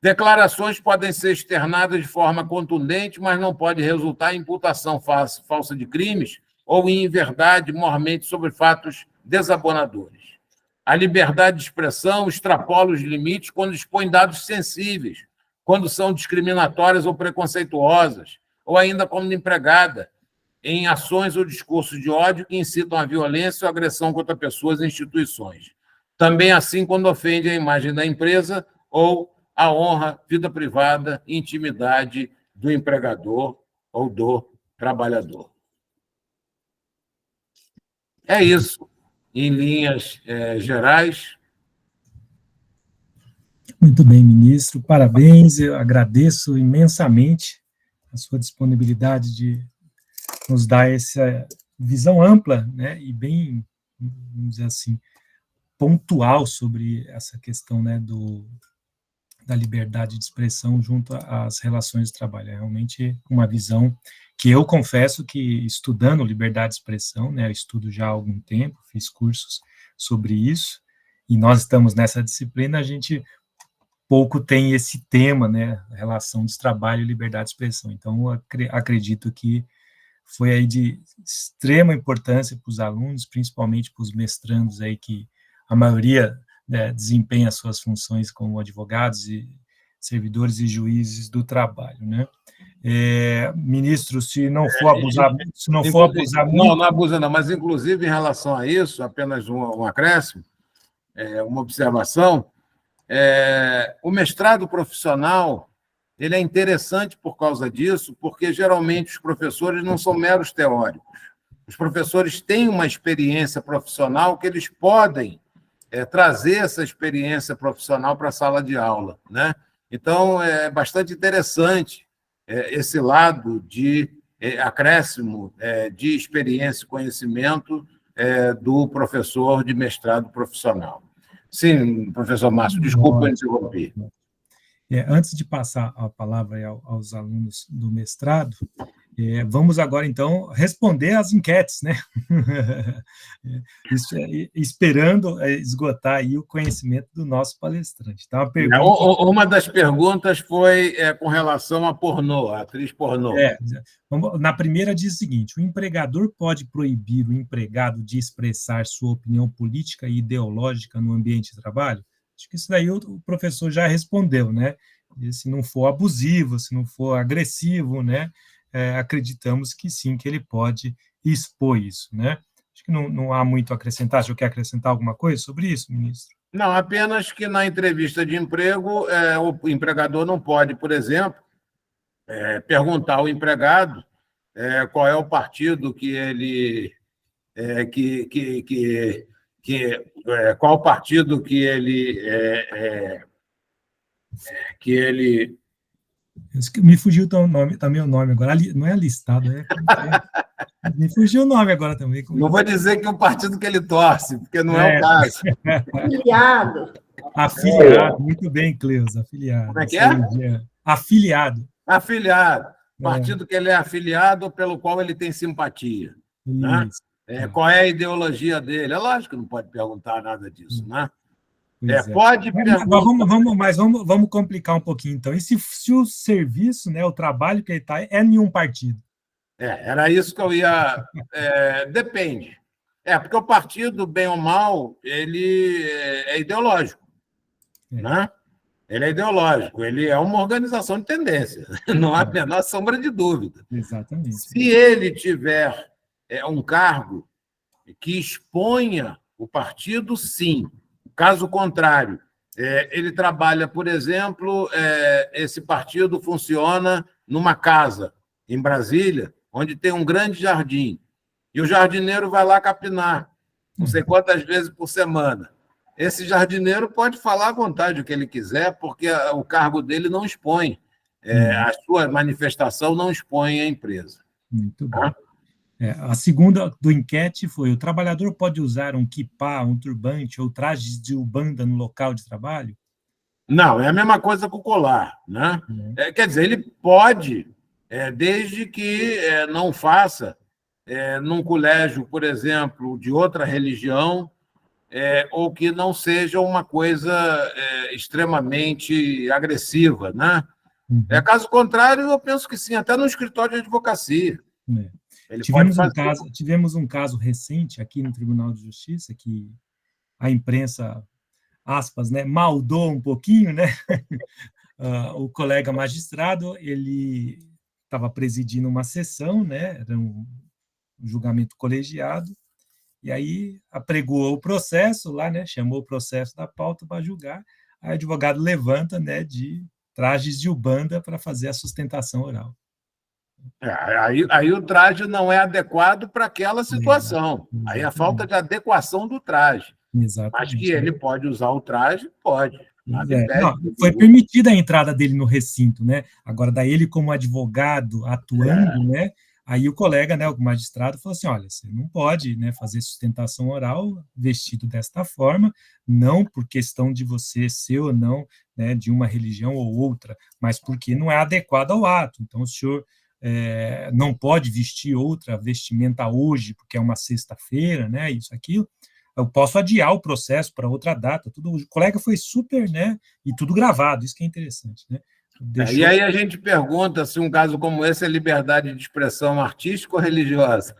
Declarações podem ser externadas de forma contundente, mas não pode resultar em imputação falsa de crimes ou em inverdade mormente sobre fatos desabonadores. A liberdade de expressão extrapola os limites quando expõe dados sensíveis, quando são discriminatórias ou preconceituosas, ou ainda como empregada em ações ou discursos de ódio que incitam a violência ou agressão contra pessoas e instituições. Também assim quando ofende a imagem da empresa ou a honra, vida privada e intimidade do empregador ou do trabalhador. É isso, em linhas gerais. Muito bem, ministro, parabéns, eu agradeço imensamente a sua disponibilidade de nos dar essa visão ampla, né, e bem, vamos dizer assim, pontual sobre essa questão, né, da liberdade de expressão junto às relações de trabalho. É realmente uma visão que eu confesso que, estudando liberdade de expressão, né, eu estudo já há algum tempo, fiz cursos sobre isso, e nós estamos nessa disciplina, a gente pouco tem esse tema, né, relação de trabalho e liberdade de expressão. Então, acredito que foi aí de extrema importância para os alunos, principalmente para os mestrandos aí que a maioria, né, desempenha suas funções como advogados e servidores e juízes do trabalho, né? Ministro, se não for abusar muito... Não abusa não, mas inclusive em relação a isso, apenas um acréscimo, uma observação, o mestrado profissional ele é interessante por causa disso, porque geralmente os professores não são meros teóricos. Os professores têm uma experiência profissional que eles podem trazer essa experiência profissional para a sala de aula, né? Então, é bastante interessante esse lado de acréscimo de experiência e conhecimento do professor de mestrado profissional. Sim, professor Márcio, desculpa eu interromper. Antes de passar a palavra aos alunos do mestrado, vamos agora, então, responder às enquetes, né? Esperando esgotar aí o conhecimento do nosso palestrante. Então, uma das perguntas foi com relação a pornô, a atriz pornô. Na primeira diz o seguinte: o empregador pode proibir o empregado de expressar sua opinião política e ideológica no ambiente de trabalho? Acho que isso daí o professor já respondeu, né? E se não for abusivo, se não for agressivo, né? Acreditamos que sim, que ele pode expor isso, né? Acho que não há muito a acrescentar. Você quer acrescentar alguma coisa sobre isso, ministro? Não, apenas que na entrevista de emprego, o empregador não pode, por exemplo, perguntar ao empregado qual é o partido que ele... qual partido que ele Me fugiu também o nome agora. Não é alistado, me fugiu o nome agora também. Não vou dizer que é o partido que ele torce, porque não é o caso. Afiliado. Afiliado, muito bem, Cleusa, afiliado. Como é que é? Afiliado. Afiliado. Partido que ele é afiliado, pelo qual ele tem simpatia. Né? Qual é a ideologia dele? É lógico que não pode perguntar nada disso, né? Pode perguntar. Vamos complicar um pouquinho, então. E se o serviço, né, o trabalho que ele está, é em um partido? Era isso que eu ia... depende. Porque o partido, bem ou mal, ele é ideológico. Né? Ele é ideológico, ele é uma organização de tendência, não há a menor sombra de dúvida. Exatamente. Se ele tiver um cargo que exponha o partido, sim. Caso contrário, ele trabalha, por exemplo, esse partido funciona numa casa em Brasília, onde tem um grande jardim, e o jardineiro vai lá capinar, não sei quantas vezes por semana. Esse jardineiro pode falar à vontade o que ele quiser, porque o cargo dele não expõe, a sua manifestação não expõe a empresa. Muito bom. A segunda do enquete foi: o trabalhador pode usar um quipá, um turbante ou trajes de ubanda no local de trabalho? Não, é a mesma coisa com o colar, né? Quer dizer, ele pode, desde que não faça num colégio, por exemplo, de outra religião, ou que não seja uma coisa extremamente agressiva, né? Caso contrário, eu penso que sim, até no escritório de advocacia. Ele pode fazer. Tivemos um caso recente aqui no Tribunal de Justiça, que a imprensa, aspas, né, maldou um pouquinho, né? O colega magistrado, ele estava presidindo uma sessão, né? Era um julgamento colegiado, e aí apregoou o processo lá, né? Chamou o processo da pauta para julgar, aí o advogado levanta, né, de trajes de ubanda para fazer a sustentação oral. Aí o traje não é adequado para aquela situação. Aí é a falta de adequação do traje. Exatamente. Mas que ele pode usar o traje, pode. Nada impede. Não, foi permitida a entrada dele no recinto, né? Agora, daí ele como advogado atuando, né? Aí o colega, né, o magistrado, falou assim, olha, você não pode, né, fazer sustentação oral vestido desta forma, não por questão de você ser ou não, né, de uma religião ou outra, mas porque não é adequado ao ato. Então, o senhor não pode vestir outra vestimenta hoje, porque é uma sexta-feira, né, isso, aquilo. Eu posso adiar o processo para outra data. Tudo, o colega foi super, né, e tudo gravado, isso que é interessante, né. Deixou... E aí a gente pergunta se um caso como esse é liberdade de expressão artística ou religiosa.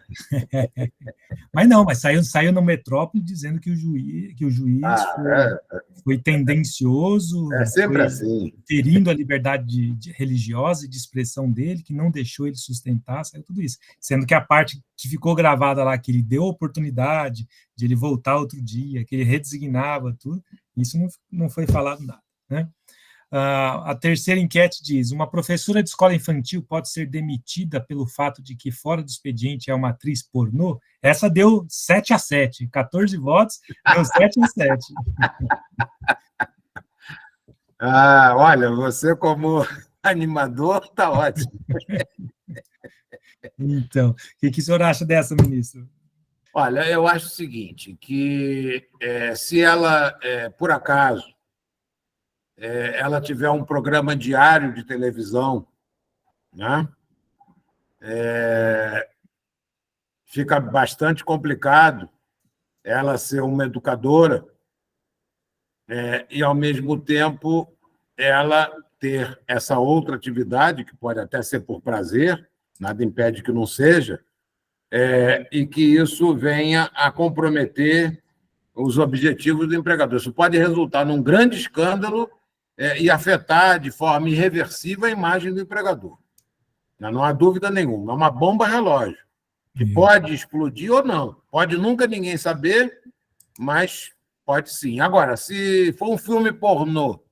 Mas saiu no Metrópole dizendo que o juiz foi tendencioso, é sempre assim, ferindo a liberdade religiosa e de expressão dele, que não deixou ele sustentar, saiu tudo isso. Sendo que a parte que ficou gravada lá, que ele deu a oportunidade de ele voltar outro dia, que ele redesignava tudo, isso não foi falado nada, né? A terceira enquete diz, uma professora de escola infantil pode ser demitida pelo fato de que fora do expediente é uma atriz pornô? Essa deu 7-7, 14 votos, deu 7-7. Olha, você como animador está ótimo. Então, o que o senhor acha dessa, ministro? Olha, eu acho o seguinte, que se ela, por acaso, ela tiver um programa diário de televisão, né? Fica bastante complicado ela ser uma educadora e, ao mesmo tempo, ela ter essa outra atividade, que pode até ser por prazer, nada impede que não seja, e que isso venha a comprometer os objetivos do empregador. Isso pode resultar num grande escândalo e afetar de forma irreversível a imagem do empregador. Não há dúvida nenhuma. É uma bomba relógio, que pode explodir ou não. Pode nunca ninguém saber, mas pode sim. Agora, se for um filme pornô,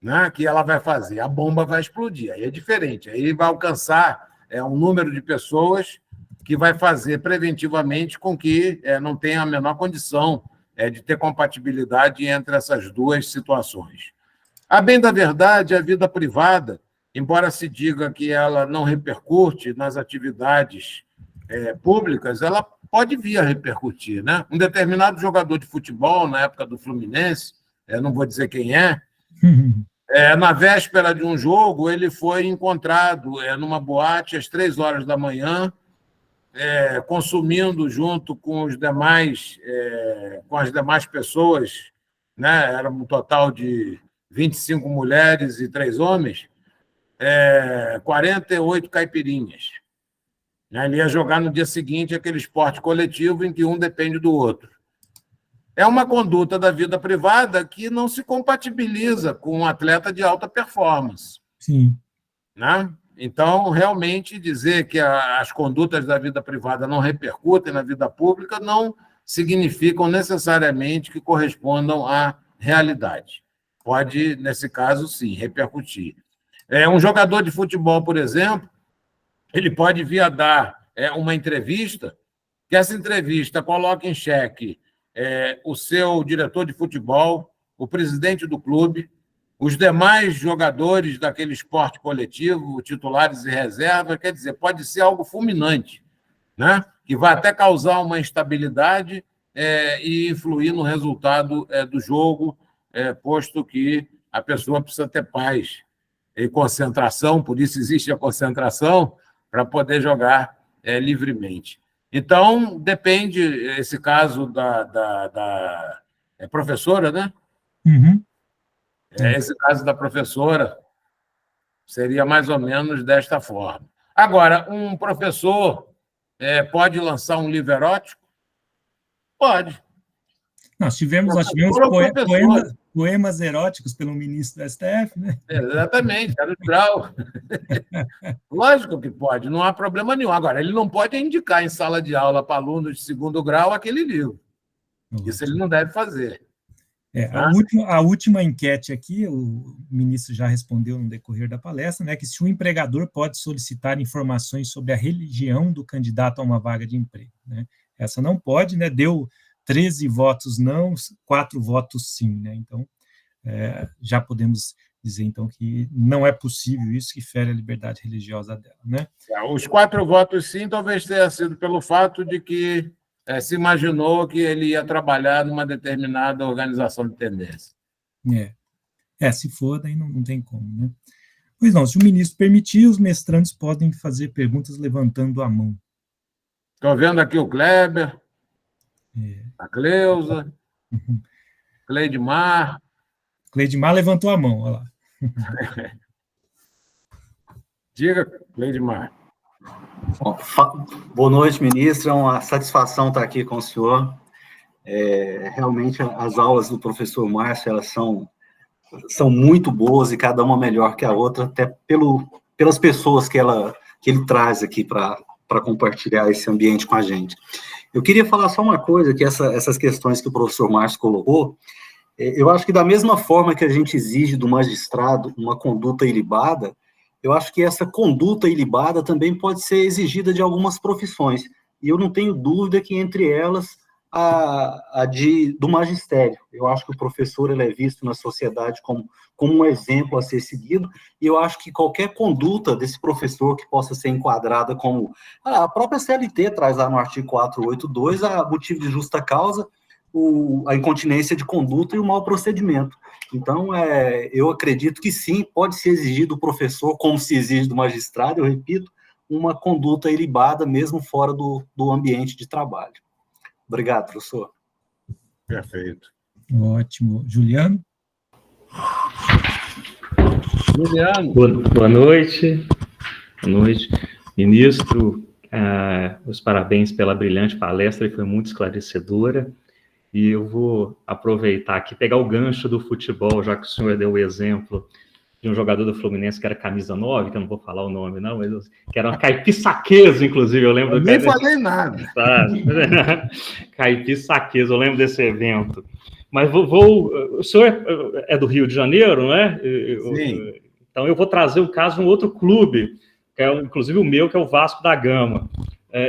né, que ela vai fazer, a bomba vai explodir. Aí é diferente. Aí vai alcançar um número de pessoas que vai fazer preventivamente com que não tenha a menor condição de ter compatibilidade entre essas duas situações. A bem da verdade, a vida privada, embora se diga que ela não repercute nas atividades públicas, ela pode vir a repercutir, né? Um determinado jogador de futebol, na época do Fluminense, não vou dizer quem na véspera de um jogo, ele foi encontrado numa boate às 3h da manhã, consumindo junto com as demais pessoas, né? Era um total de 25 mulheres e 3 homens, 48 caipirinhas. Ele ia jogar no dia seguinte aquele esporte coletivo em que um depende do outro. É uma conduta da vida privada que não se compatibiliza com um atleta de alta performance. Sim. Né? Então, realmente, dizer que as condutas da vida privada não repercutem na vida pública não significam necessariamente que correspondam à realidade. Pode, nesse caso, sim, repercutir. Um jogador de futebol, por exemplo, ele pode vir a dar uma entrevista, que essa entrevista coloca em xeque o seu diretor de futebol, o presidente do clube, os demais jogadores daquele esporte coletivo, titulares e reservas, quer dizer, pode ser algo fulminante, né? Que vai até causar uma instabilidade e influir no resultado do jogo, posto que a pessoa precisa ter paz e concentração, por isso existe a concentração, para poder jogar livremente. Então, depende, esse caso da professora, né? Esse caso da professora seria mais ou menos desta forma. Agora, um professor pode lançar um livro erótico? Pode. Nós tivemos poemas eróticos pelo ministro do STF, né? Exatamente, era o grau. Lógico que pode, não há problema nenhum. Agora, ele não pode indicar em sala de aula para alunos de segundo grau aquele livro. Isso ele não deve fazer. A última enquete aqui, o ministro já respondeu no decorrer da palestra, né, que se o empregador pode solicitar informações sobre a religião do candidato a uma vaga de emprego, né? Essa não pode, né? Deu 13 votos não, 4 votos sim, né? Então, já podemos dizer, então, que não é possível isso, que fere a liberdade religiosa dela, né? Os 4 votos sim talvez tenha sido pelo fato de que se imaginou que ele ia trabalhar numa determinada organização de tendência. Se for, daí não tem como, né? Pois não, se o ministro permitir, os mestrandos podem fazer perguntas levantando a mão. Estou vendo aqui o Kleber, a Cleusa, Cleidmar. Cleidmar levantou a mão, olha lá. Diga, Cleidmar. Boa noite, ministro. É uma satisfação estar aqui com o senhor. Realmente, as aulas do professor Márcio, elas são muito boas e cada uma melhor que a outra, até pelas pessoas que ele traz aqui para compartilhar esse ambiente com a gente. Eu queria falar só uma coisa, que essas questões que o professor Márcio colocou, eu acho que da mesma forma que a gente exige do magistrado uma conduta ilibada, eu acho que essa conduta ilibada também pode ser exigida de algumas profissões, e eu não tenho dúvida que entre elas do magistério. Eu acho que o professor ele é visto na sociedade como um exemplo a ser seguido, e eu acho que qualquer conduta desse professor que possa ser enquadrada como... A própria CLT traz lá no artigo 482 a motivo de justa causa, a incontinência de conduta e o mau procedimento. Então, eu acredito que sim, pode ser exigido do professor, como se exige do magistrado, eu repito, uma conduta ilibada, mesmo fora do ambiente de trabalho. Obrigado, professor. Perfeito. Ótimo. Juliano? Boa noite. Boa noite. Ministro, os parabéns pela brilhante palestra, foi muito esclarecedora. E eu vou aproveitar aqui, pegar o gancho do futebol, já que o senhor deu o exemplo de um jogador do Fluminense que era camisa 9, que eu não vou falar o nome, não, mas que era uma Caipí-Saqueso, inclusive, eu lembro... Nem falei nada. Caipí-Saqueso, eu lembro desse evento. Mas o senhor é do Rio de Janeiro, não é? Sim. Então eu vou trazer o caso de um outro clube, que é inclusive o meu, que é o Vasco da Gama.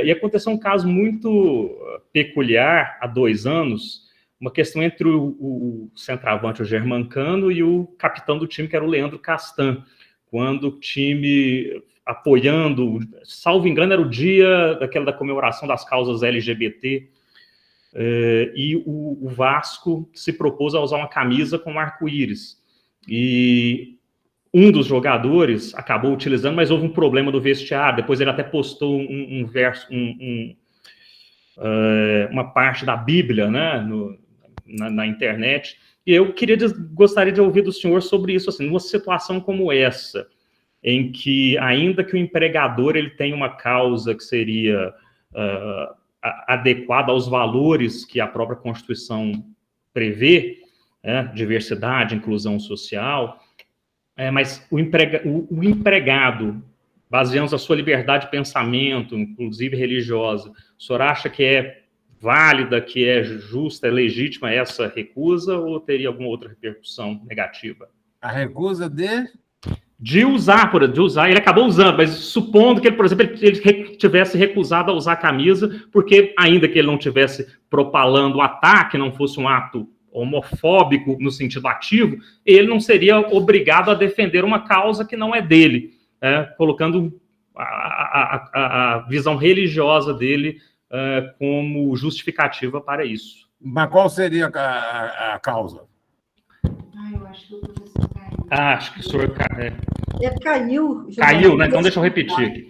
E aconteceu um caso muito peculiar, há 2 anos, uma questão entre o centroavante, o Germancano, e o capitão do time, que era o Leandro Castan, quando o time apoiando, salvo engano, era o dia da comemoração das causas LGBT, e o Vasco se propôs a usar uma camisa com um arco-íris. E um dos jogadores acabou utilizando, mas houve um problema do vestiário. Depois ele até postou um verso, uma parte da Bíblia, né, na internet. E eu gostaria de ouvir do senhor sobre isso, assim, numa situação como essa, em que, ainda que o empregador ele tenha uma causa que seria adequada aos valores que a própria Constituição prevê, diversidade, inclusão social, mas o empregado, baseando a sua liberdade de pensamento, inclusive religiosa, o senhor acha que é válida, que é justa, é legítima essa recusa, ou teria alguma outra repercussão negativa? A recusa de usar, ele acabou usando, mas supondo que ele, por exemplo, ele tivesse recusado a usar a camisa, porque ainda que ele não tivesse propalando o ataque, não fosse um ato homofóbico no sentido ativo, ele não seria obrigado a defender uma causa que não é dele, colocando a visão religiosa dele como justificativa para isso. Mas qual seria a causa? Eu acho que o professor caiu. Acho que o senhor Ele caiu. Caiu, né? Então deixa eu repetir aqui.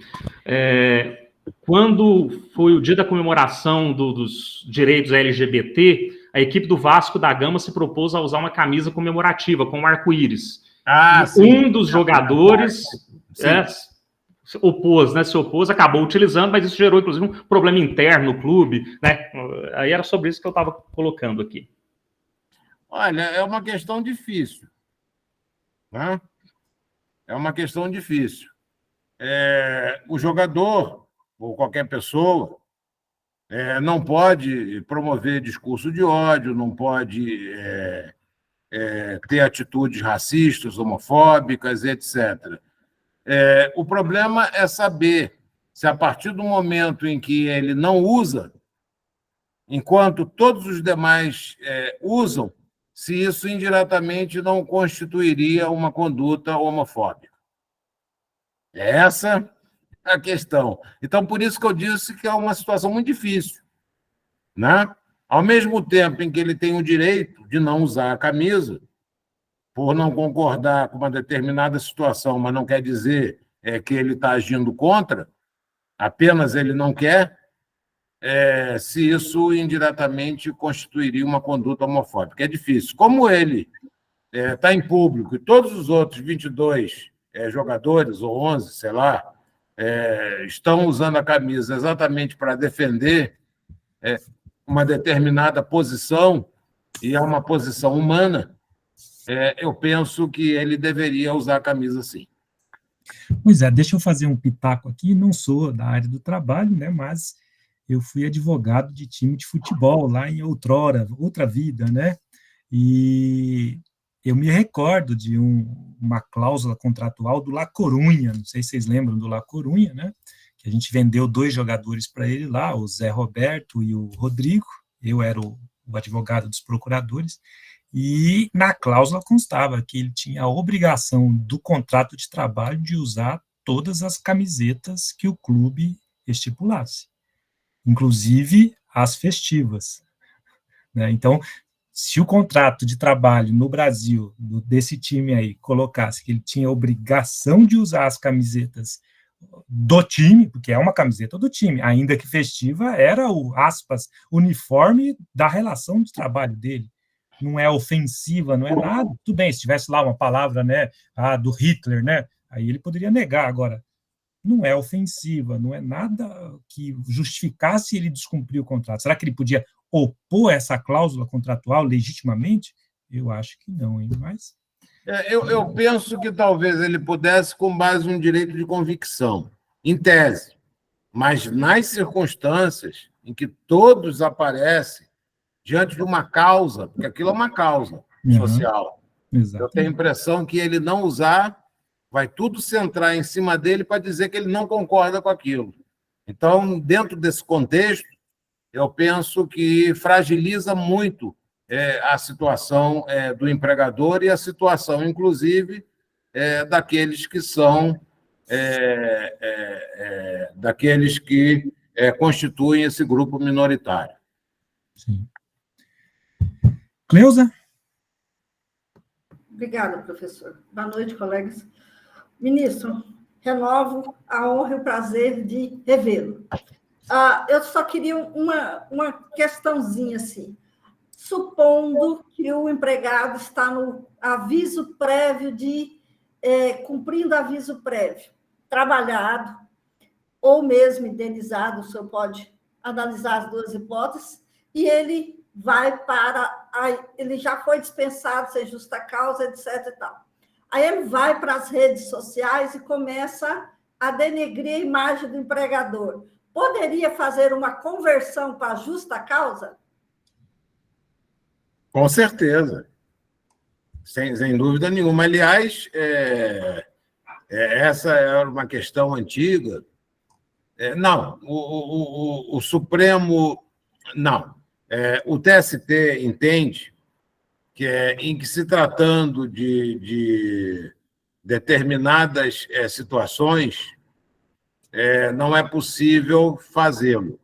Quando foi o dia da comemoração dos direitos LGBT, a equipe do Vasco da Gama se propôs a usar uma camisa comemorativa com um arco-íris. Um dos jogadores se opôs, acabou utilizando, mas isso gerou, inclusive, um problema interno no clube, né? Aí era sobre isso que eu estava colocando aqui. Olha, é uma questão difícil, né? É uma questão difícil. O jogador, ou qualquer pessoa, não pode promover discurso de ódio, não pode ter atitudes racistas, homofóbicas, etc. O problema é saber se, a partir do momento em que ele não usa, enquanto todos os demais usam, se isso indiretamente não constituiria uma conduta homofóbica. Essa é a questão. Então, por isso que eu disse que é uma situação muito difícil, né? Ao mesmo tempo em que ele tem o direito de não usar a camisa, por não concordar com uma determinada situação, mas não quer dizer que ele está agindo contra, apenas ele não quer, se isso indiretamente constituiria uma conduta homofóbica. É difícil. Como ele está em público e todos os outros 22 jogadores, ou 11, sei lá, estão usando a camisa exatamente para defender uma determinada posição, e é uma posição humana, eu penso que ele deveria usar a camisa sim. Pois é, deixa eu fazer um pitaco aqui, não sou da área do trabalho, né, mas eu fui advogado de time de futebol lá em outra vida, né, e eu me recordo de uma cláusula contratual do La Coruña, não sei se vocês lembram do La Coruña, né, que a gente vendeu 2 jogadores para ele lá, o Zé Roberto e o Rodrigo, eu era o advogado dos procuradores, e na cláusula constava que ele tinha a obrigação do contrato de trabalho de usar todas as camisetas que o clube estipulasse, inclusive as festivas, né? Então, se o contrato de trabalho no Brasil, desse time aí, colocasse que ele tinha a obrigação de usar as camisetas do time, porque é uma camiseta do time, ainda que festiva, era o, aspas, uniforme da relação de trabalho dele. Não é ofensiva, não é nada. Tudo bem, se tivesse lá uma palavra, né, do Hitler, né, aí ele poderia negar. Agora, não é ofensiva, não é nada que justificasse ele descumprir o contrato. Será que ele podia opor essa cláusula contratual legitimamente? Eu acho que não, hein? Mas... Eu penso que talvez ele pudesse com base em um direito de convicção, em tese, mas nas circunstâncias em que todos aparecem diante de uma causa, porque aquilo é uma causa social. Exatamente. Eu tenho a impressão que ele não usar, vai tudo centrar em cima dele para dizer que ele não concorda com aquilo. Então, dentro desse contexto, eu penso que fragiliza muito a situação do empregador e a situação, inclusive, daqueles que são daqueles que constituem esse grupo minoritário. Sim. Cleusa? Obrigada, professor. Boa noite, colegas. Ministro, renovo a honra e o prazer de revê-lo. Eu só queria uma questãozinha assim. Supondo que o empregado está no aviso prévio cumprindo aviso prévio, trabalhado ou mesmo indenizado, o senhor pode analisar as 2 hipóteses, e ele ele já foi dispensado sem justa causa, etc. E tal. Aí ele vai para as redes sociais e começa a denegrir a imagem do empregador. Poderia fazer uma conversão para a justa causa? Com certeza. Sem dúvida nenhuma. Aliás, essa era uma questão antiga. Não, o Supremo... Não. O TST entende que, em que se tratando de determinadas situações, não é possível fazê-lo.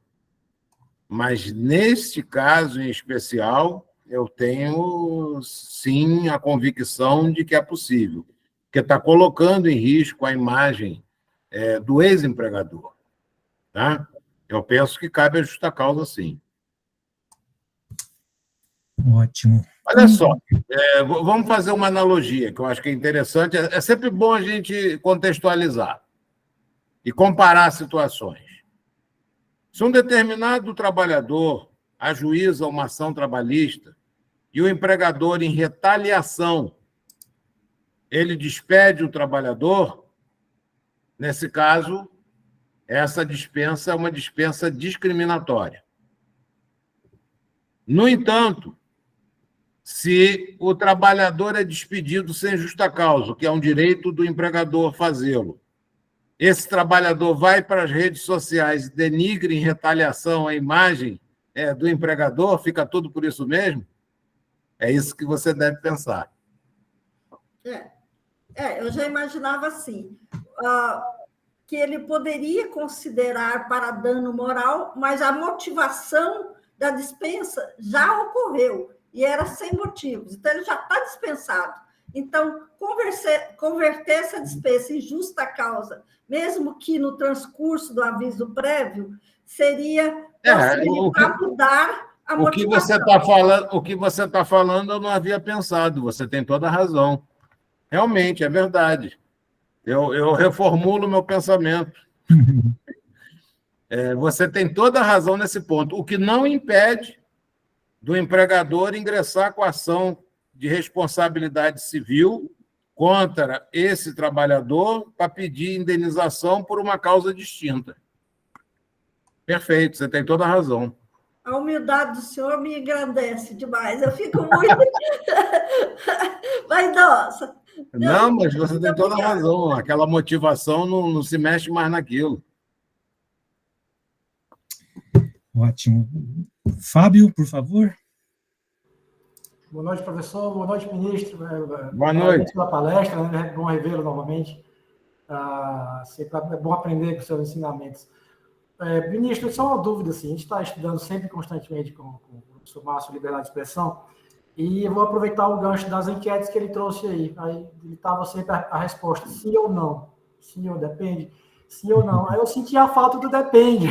Mas, neste caso em especial, eu tenho, sim, a convicção de que é possível, porque está colocando em risco a imagem do ex-empregador. Tá? Eu penso que cabe a justa causa, sim. Ótimo. Olha só, vamos fazer uma analogia, que eu acho que é interessante. É sempre bom a gente contextualizar. e comparar situações. Se um determinado trabalhador ajuiza uma ação trabalhista e o empregador, em retaliação, ele despede o trabalhador, nesse caso, essa dispensa é uma dispensa discriminatória. No entanto, se o trabalhador é despedido sem justa causa, que é um direito do empregador fazê-lo, esse trabalhador vai para as redes sociais e denigre em retaliação a imagem do empregador, fica tudo por isso mesmo? É isso que você deve pensar. Eu já imaginava assim, que ele poderia considerar para dano moral, mas a motivação da dispensa já ocorreu, e era sem motivos, então ele já está dispensado. Então, converter essa dispensa em justa causa, mesmo que no transcurso do aviso prévio, seria possibilitar mudar a motivação. O que você está falando eu não havia pensado, você tem toda a razão. Realmente, é verdade. Eu reformulo o meu pensamento. Você tem toda a razão nesse ponto. O que não impede do empregador ingressar com ação de responsabilidade civil contra esse trabalhador para pedir indenização por uma causa distinta. Perfeito, você tem toda a razão. A humildade do senhor me engrandece demais. Eu fico muito vaidosa. Não, mas você tem toda a razão. Aquela motivação não se mexe mais naquilo. Ótimo. Fábio, por favor. Boa noite, professor. Boa noite, ministro. Boa noite. Pela palestra, né? É bom revê-lo novamente. Sempre é bom aprender com seus ensinamentos. Ministro, só uma dúvida. Assim, a gente está estudando sempre constantemente com o professor Márcio liberdade de expressão, e eu vou aproveitar o gancho das enquetes que ele trouxe aí. Aí ele estava sempre a resposta sim ou não. Sim ou depende. Sim ou não. Aí eu senti a falta do depende.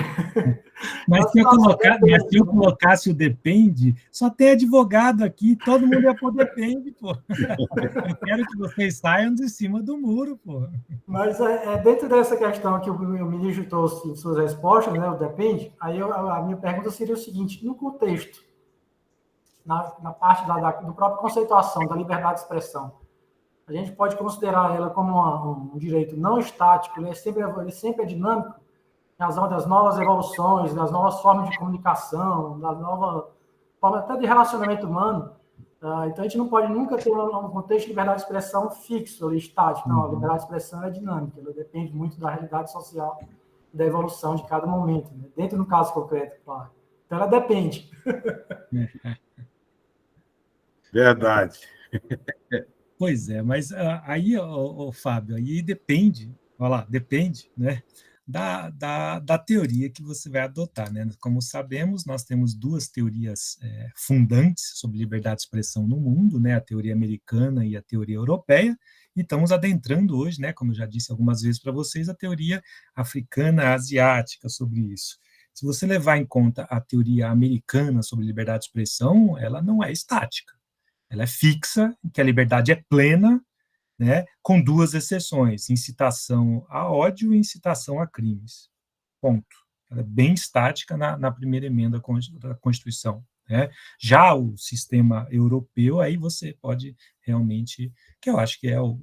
Mas se eu colocasse o depende, só tem advogado aqui, todo mundo ia pôr depende, pô. Eu quero que vocês saiam de cima do muro, pô. Mas dentro dessa questão que o ministro trouxe em suas respostas, né, o depende, aí a minha pergunta seria o seguinte: no contexto, na parte do próprio conceituação da liberdade de expressão, a gente pode considerar ela como um direito não estático, ele sempre é dinâmico, em razão das novas evoluções, das novas formas de comunicação, da nova forma até de relacionamento humano. Então, a gente não pode nunca ter um contexto de liberdade de expressão fixo, estático. Não, a liberdade de expressão é dinâmica, ela depende muito da realidade social e da evolução de cada momento, né? Dentro do caso concreto, claro. Então, ela depende. Verdade. Pois é, mas aí, Fábio, aí depende, olha lá, depende, né, da teoria que você vai adotar, né? Como sabemos, nós temos duas teorias fundantes sobre liberdade de expressão no mundo, né? A teoria americana e a teoria europeia, e estamos adentrando hoje, né, como eu já disse algumas vezes para vocês, a teoria africana, asiática sobre isso. Se você levar em conta a teoria americana sobre liberdade de expressão, ela não é estática. Ela é fixa, que a liberdade é plena, né, com duas exceções, incitação a ódio e incitação a crimes. Ponto. Ela é bem estática na primeira emenda da Constituição. Né? Já o sistema europeu, aí você pode realmente, que eu acho que é o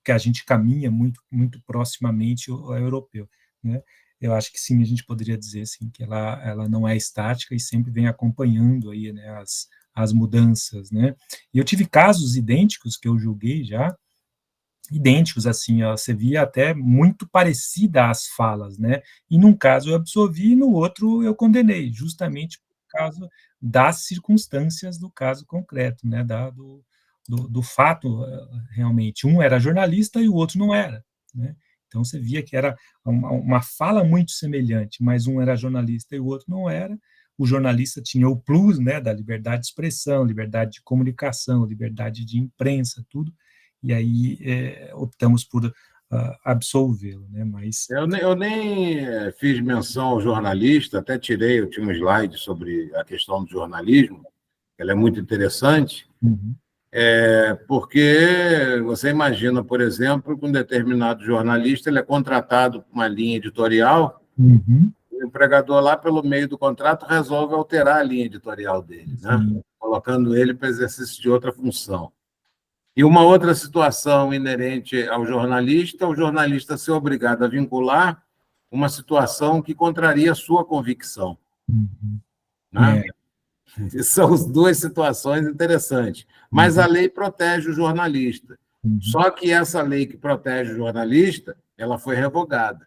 que a gente caminha muito, muito proximamente ao europeu. Né? Eu acho que sim, a gente poderia dizer assim, que ela não é estática e sempre vem acompanhando aí, né, as mudanças, né? E eu tive casos idênticos que eu julguei já, idênticos, assim, ó, você via até muito parecida as falas, né? E num caso eu absolvi, e no outro eu condenei, justamente por causa das circunstâncias do caso concreto, né? Do fato, realmente. Um era jornalista e o outro não era, né? Então você via que era uma fala muito semelhante, mas um era jornalista e o outro não era. O jornalista tinha o plus, né, da liberdade de expressão, liberdade de comunicação, liberdade de imprensa, tudo, e aí optamos por absolvê-lo, né, mas... Eu nem fiz menção ao jornalista, até eu tinha um slide sobre a questão do jornalismo, ela é muito interessante. Uhum. Porque você imagina, por exemplo, que um determinado jornalista ele é contratado por uma linha editorial, o empregador lá, pelo meio do contrato, resolve alterar a linha editorial dele, né? Colocando ele para exercício de outra função. E uma outra situação inerente ao jornalista, o jornalista ser obrigado a vincular uma situação que contraria a sua convicção. Né? São as duas situações interessantes. Mas a lei protege o jornalista. Só que essa lei que protege o jornalista, ela foi revogada.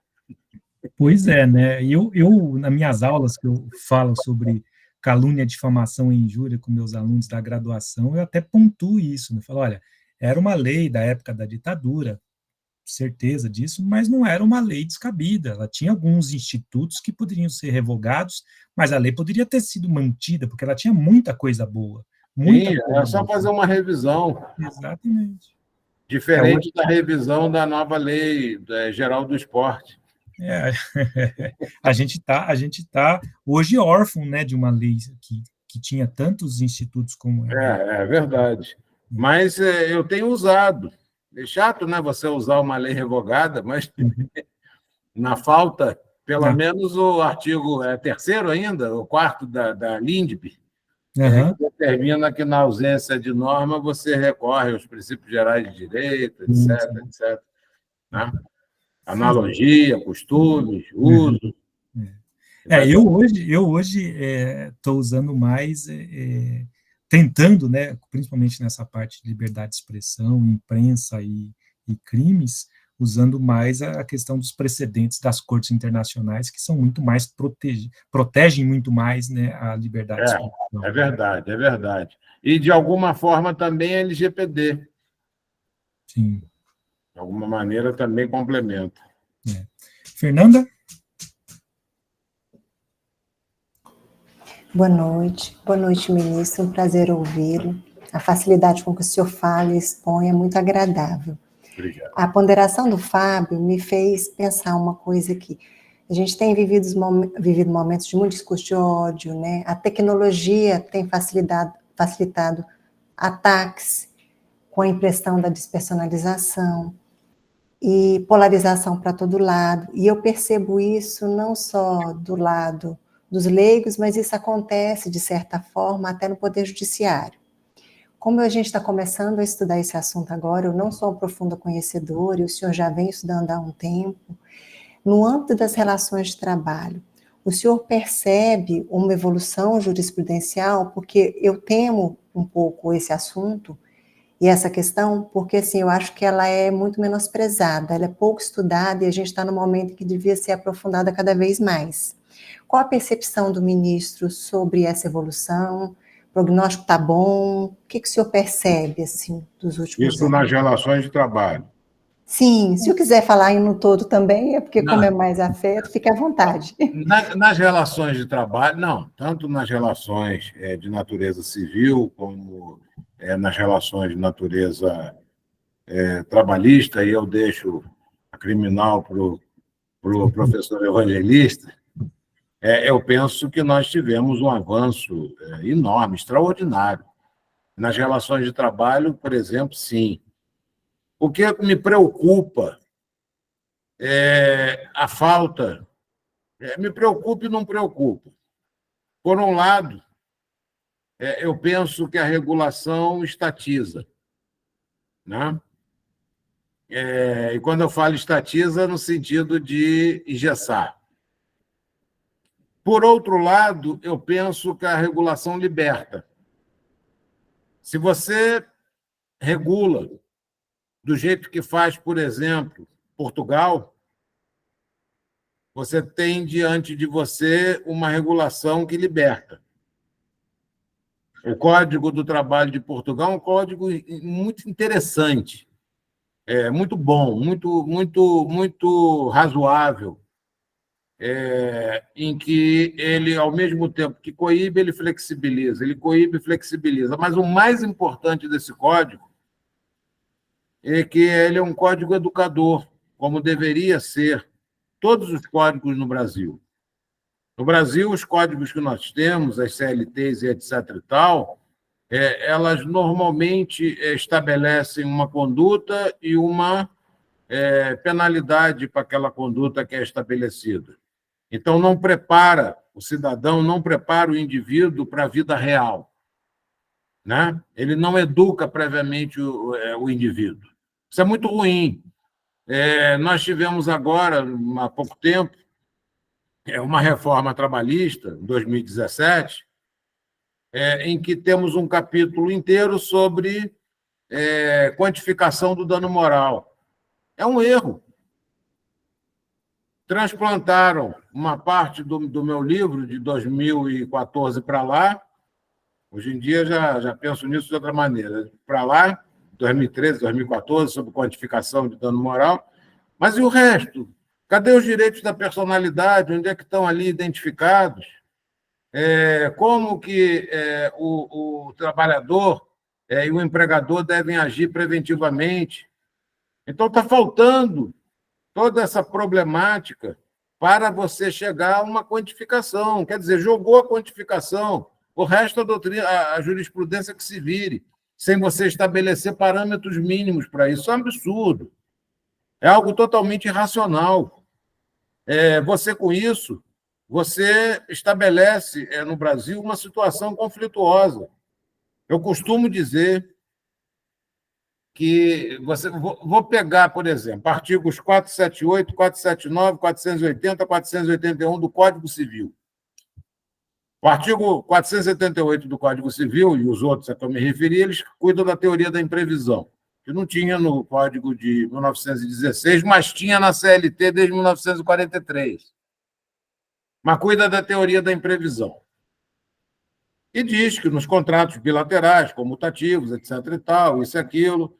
Pois é, né? Eu nas minhas aulas que eu falo sobre calúnia, difamação e injúria com meus alunos da graduação, eu até pontuo isso, né? Falo, olha, era uma lei da época da ditadura, certeza disso, mas não era uma lei descabida. Ela tinha alguns institutos que poderiam ser revogados, mas a lei poderia ter sido mantida, porque ela tinha muita coisa boa. Muita Sim, coisa é só boa. fazer uma revisão. Exatamente. Diferente da revisão da nova lei geral do esporte. A gente tá hoje órfão, né, de uma lei que tinha tantos institutos como ela. É verdade. Mas eu tenho usado. É chato, né, você usar uma lei revogada, mas na falta, pelo menos o artigo 3º ainda, o 4º da LINDB, que determina que, na ausência de norma, você recorre aos princípios gerais de direito, etc. Né? Analogia, costumes, uso. Eu hoje estou usando mais, tentando, né, principalmente nessa parte de liberdade de expressão, imprensa e crimes, usando mais a questão dos precedentes das cortes internacionais, que são muito mais protegem muito mais, né, a liberdade de expressão. É verdade. E, de alguma forma, também a LGPD. Sim. De alguma maneira, também complementa. Fernanda? Boa noite, ministro, um prazer ouvi-lo. A facilidade com que o senhor fala e expõe é muito agradável. Obrigado. A ponderação do Fábio me fez pensar uma coisa aqui. A gente tem vivido momentos de muito discurso de ódio, né? A tecnologia tem facilitado ataques com a impressão da despersonalização e polarização para todo lado. E eu percebo isso não só do lado dos leigos, mas isso acontece, de certa forma, até no Poder Judiciário. Como a gente está começando a estudar esse assunto agora, eu não sou uma profunda conhecedora, e o senhor já vem estudando há um tempo, no âmbito das relações de trabalho, o senhor percebe uma evolução jurisprudencial? Porque eu temo um pouco esse assunto e essa questão, porque assim, eu acho que ela é muito menosprezada, ela é pouco estudada e a gente está no momento que devia ser aprofundada cada vez mais. Qual a percepção do ministro sobre essa evolução? O prognóstico está bom? O que o senhor percebe, assim, dos últimos anos? Isso nas relações de trabalho. Sim, se eu quiser falar em no todo também, é porque, como é mais afeto, fique à vontade. Nas relações de trabalho, não, tanto nas relações de natureza civil, como nas relações de natureza trabalhista, e eu deixo a criminal para o professor Evangelista, eu penso que nós tivemos um avanço enorme, extraordinário. Nas relações de trabalho, por exemplo, sim. O que me preocupa é a falta. Me preocupa e não preocupa. Por um lado, eu penso que a regulação estatiza. Né? E quando eu falo estatiza, no sentido de engessar. Por outro lado, eu penso que a regulação liberta. Se você regula do jeito que faz, por exemplo, Portugal, você tem diante de você uma regulação que liberta. O Código do Trabalho de Portugal é um código muito interessante, muito bom, muito razoável, em que ele, ao mesmo tempo que coíbe, ele flexibiliza, ele coíbe e flexibiliza. Mas o mais importante desse código é que ele é um código educador, como deveria ser todos os códigos no Brasil. No Brasil, os códigos que nós temos, as CLTs e etc. e tal, elas normalmente estabelecem uma conduta e uma penalidade para aquela conduta que é estabelecida. Então, não prepara o cidadão, não prepara o indivíduo para a vida real, né? Ele não educa previamente o indivíduo. Isso é muito ruim. Nós tivemos agora, há pouco tempo, uma reforma trabalhista, em 2017, em que temos um capítulo inteiro sobre quantificação do dano moral. É um erro. Transplantaram uma parte do meu livro de 2014 para lá. Hoje em dia já penso nisso de outra maneira. Para lá, 2013, 2014, sobre quantificação de dano moral. Mas e o resto? Cadê os direitos da personalidade? Onde é que estão ali identificados? Como que o trabalhador e o empregador devem agir preventivamente? Então, está faltando toda essa problemática para você chegar a uma quantificação. Quer dizer, jogou a quantificação, o resto a jurisprudência que se vire, sem você estabelecer parâmetros mínimos para isso. Isso é um absurdo. É algo totalmente irracional. Você, com isso, você estabelece no Brasil uma situação conflituosa. Eu costumo dizer que vou pegar, por exemplo, artigos 478, 479, 480, 481 do Código Civil. O artigo 478 do Código Civil e os outros a que eu me referi, eles cuidam da teoria da imprevisão, que não tinha no Código de 1916, mas tinha na CLT desde 1943. Mas cuida da teoria da imprevisão. E diz que nos contratos bilaterais, comutativos, etc. e tal, isso e aquilo,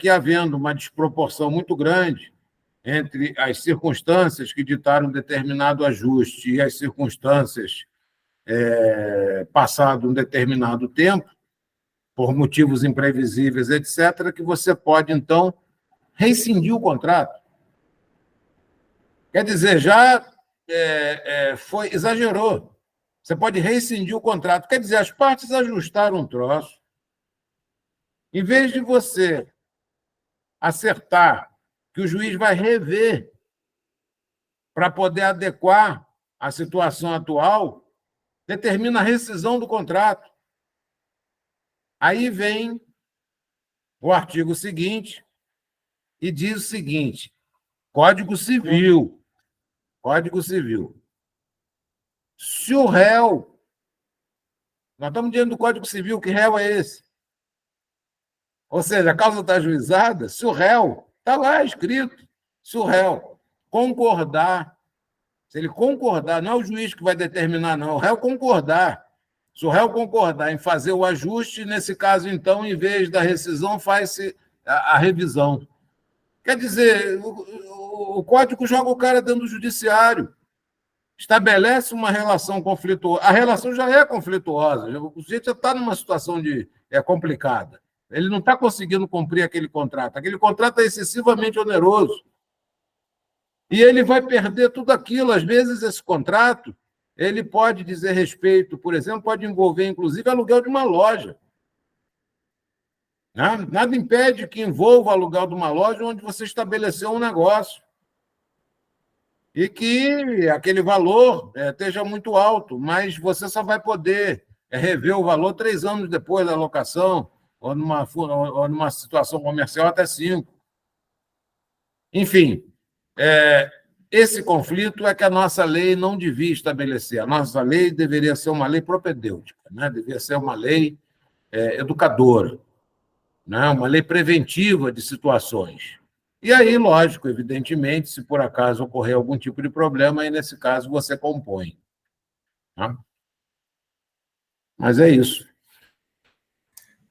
que havendo uma desproporção muito grande entre as circunstâncias que ditaram determinado ajuste e as circunstâncias passado um determinado tempo, por motivos imprevisíveis, etc., que você pode, então, rescindir o contrato. Quer dizer, já exagerou. Você pode rescindir o contrato. Quer dizer, as partes ajustaram um troço. Em vez de você acertar que o juiz vai rever para poder adequar a situação atual, determina a rescisão do contrato. Aí vem o artigo seguinte e diz o seguinte: Código Civil. Código Civil. Se o réu... Nós estamos diante do Código Civil, que réu é esse? Ou seja, a causa está ajuizada, se o réu... Está lá escrito. Se o réu concordar, se ele concordar, não é o juiz que vai determinar, não, é o réu concordar. Se o réu concordar em fazer o ajuste, nesse caso, então, em vez da rescisão, faz-se a revisão. Quer dizer, o Código joga o cara dentro do judiciário, estabelece uma relação conflituosa. A relação já é conflituosa, o sujeito já está numa situação complicada. Ele não está conseguindo cumprir aquele contrato. Aquele contrato é excessivamente oneroso. E ele vai perder tudo aquilo. Às vezes, esse contrato ele pode dizer respeito, por exemplo, pode envolver, inclusive, aluguel de uma loja. Nada impede que envolva aluguel de uma loja onde você estabeleceu um negócio. E que aquele valor esteja muito alto, mas você só vai poder rever o valor 3 anos depois da locação, ou numa situação comercial até 5. Enfim, esse conflito é que a nossa lei não devia estabelecer. A nossa lei deveria ser uma lei propedêutica, né? Deveria ser uma lei educadora, né? Uma lei preventiva de situações. E aí, lógico, evidentemente, se por acaso ocorrer algum tipo de problema, aí, nesse caso, você compõe. Tá? Mas é isso.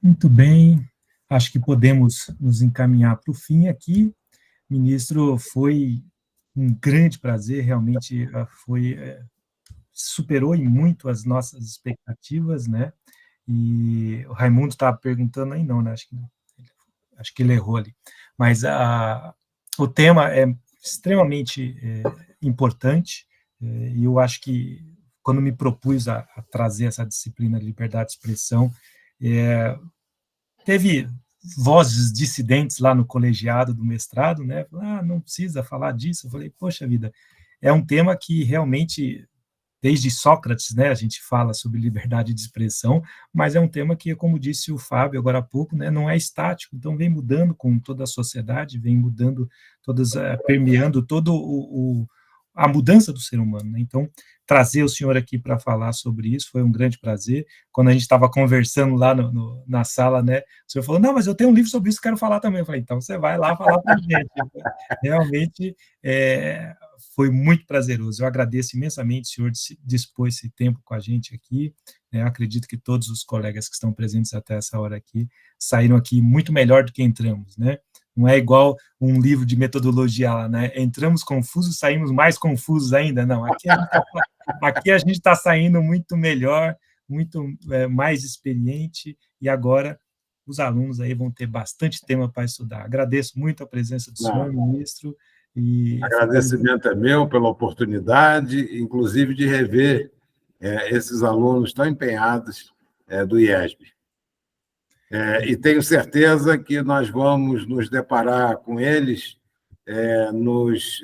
Muito bem. Acho que podemos nos encaminhar para o fim aqui. Ministro, foi um grande prazer, realmente superou em muito as nossas expectativas, né? E o Raimundo estava perguntando aí, não, né? Acho que ele errou ali. Mas o tema é extremamente importante, e eu acho que, quando me propus a trazer essa disciplina de liberdade de expressão, Teve vozes dissidentes lá no colegiado do mestrado, né? Não precisa falar disso. Eu falei, poxa vida, é um tema que realmente, desde Sócrates, né, a gente fala sobre liberdade de expressão, mas é um tema que, como disse o Fábio agora há pouco, né, não é estático, então vem mudando com toda a sociedade, vem mudando, permeando todo a mudança do ser humano, né? Então, trazer o senhor aqui para falar sobre isso foi um grande prazer. Quando a gente estava conversando lá na sala, né, o senhor falou, não, mas eu tenho um livro sobre isso, quero falar também. Eu falei, então você vai lá falar para a gente. Realmente, foi muito prazeroso. Eu agradeço imensamente o senhor dispor esse tempo com a gente aqui. Eu acredito que todos os colegas que estão presentes até essa hora aqui saíram aqui muito melhor do que entramos, né? Não é igual um livro de metodologia lá, né? Entramos confusos, saímos mais confusos ainda. Não, aqui a gente está saindo muito melhor, muito mais experiente, e agora os alunos aí vão ter bastante tema para estudar. Agradeço muito a presença do senhor, ministro. Agradecimento é meu pela oportunidade, inclusive de rever esses alunos tão empenhados do IESB. E tenho certeza que nós vamos nos deparar com eles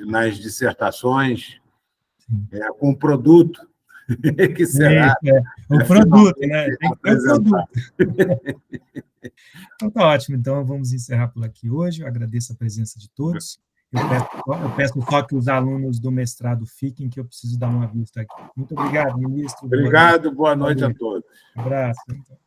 nas dissertações, com um produto que será... um produto, né? Tem que ter um produto. Então, tá ótimo. Então, vamos encerrar por aqui hoje. Eu agradeço a presença de todos. Eu peço só que os alunos do mestrado fiquem, que eu preciso dar uma vista aqui. Muito obrigado, ministro. Obrigado, boa noite a todos. Um abraço. Então.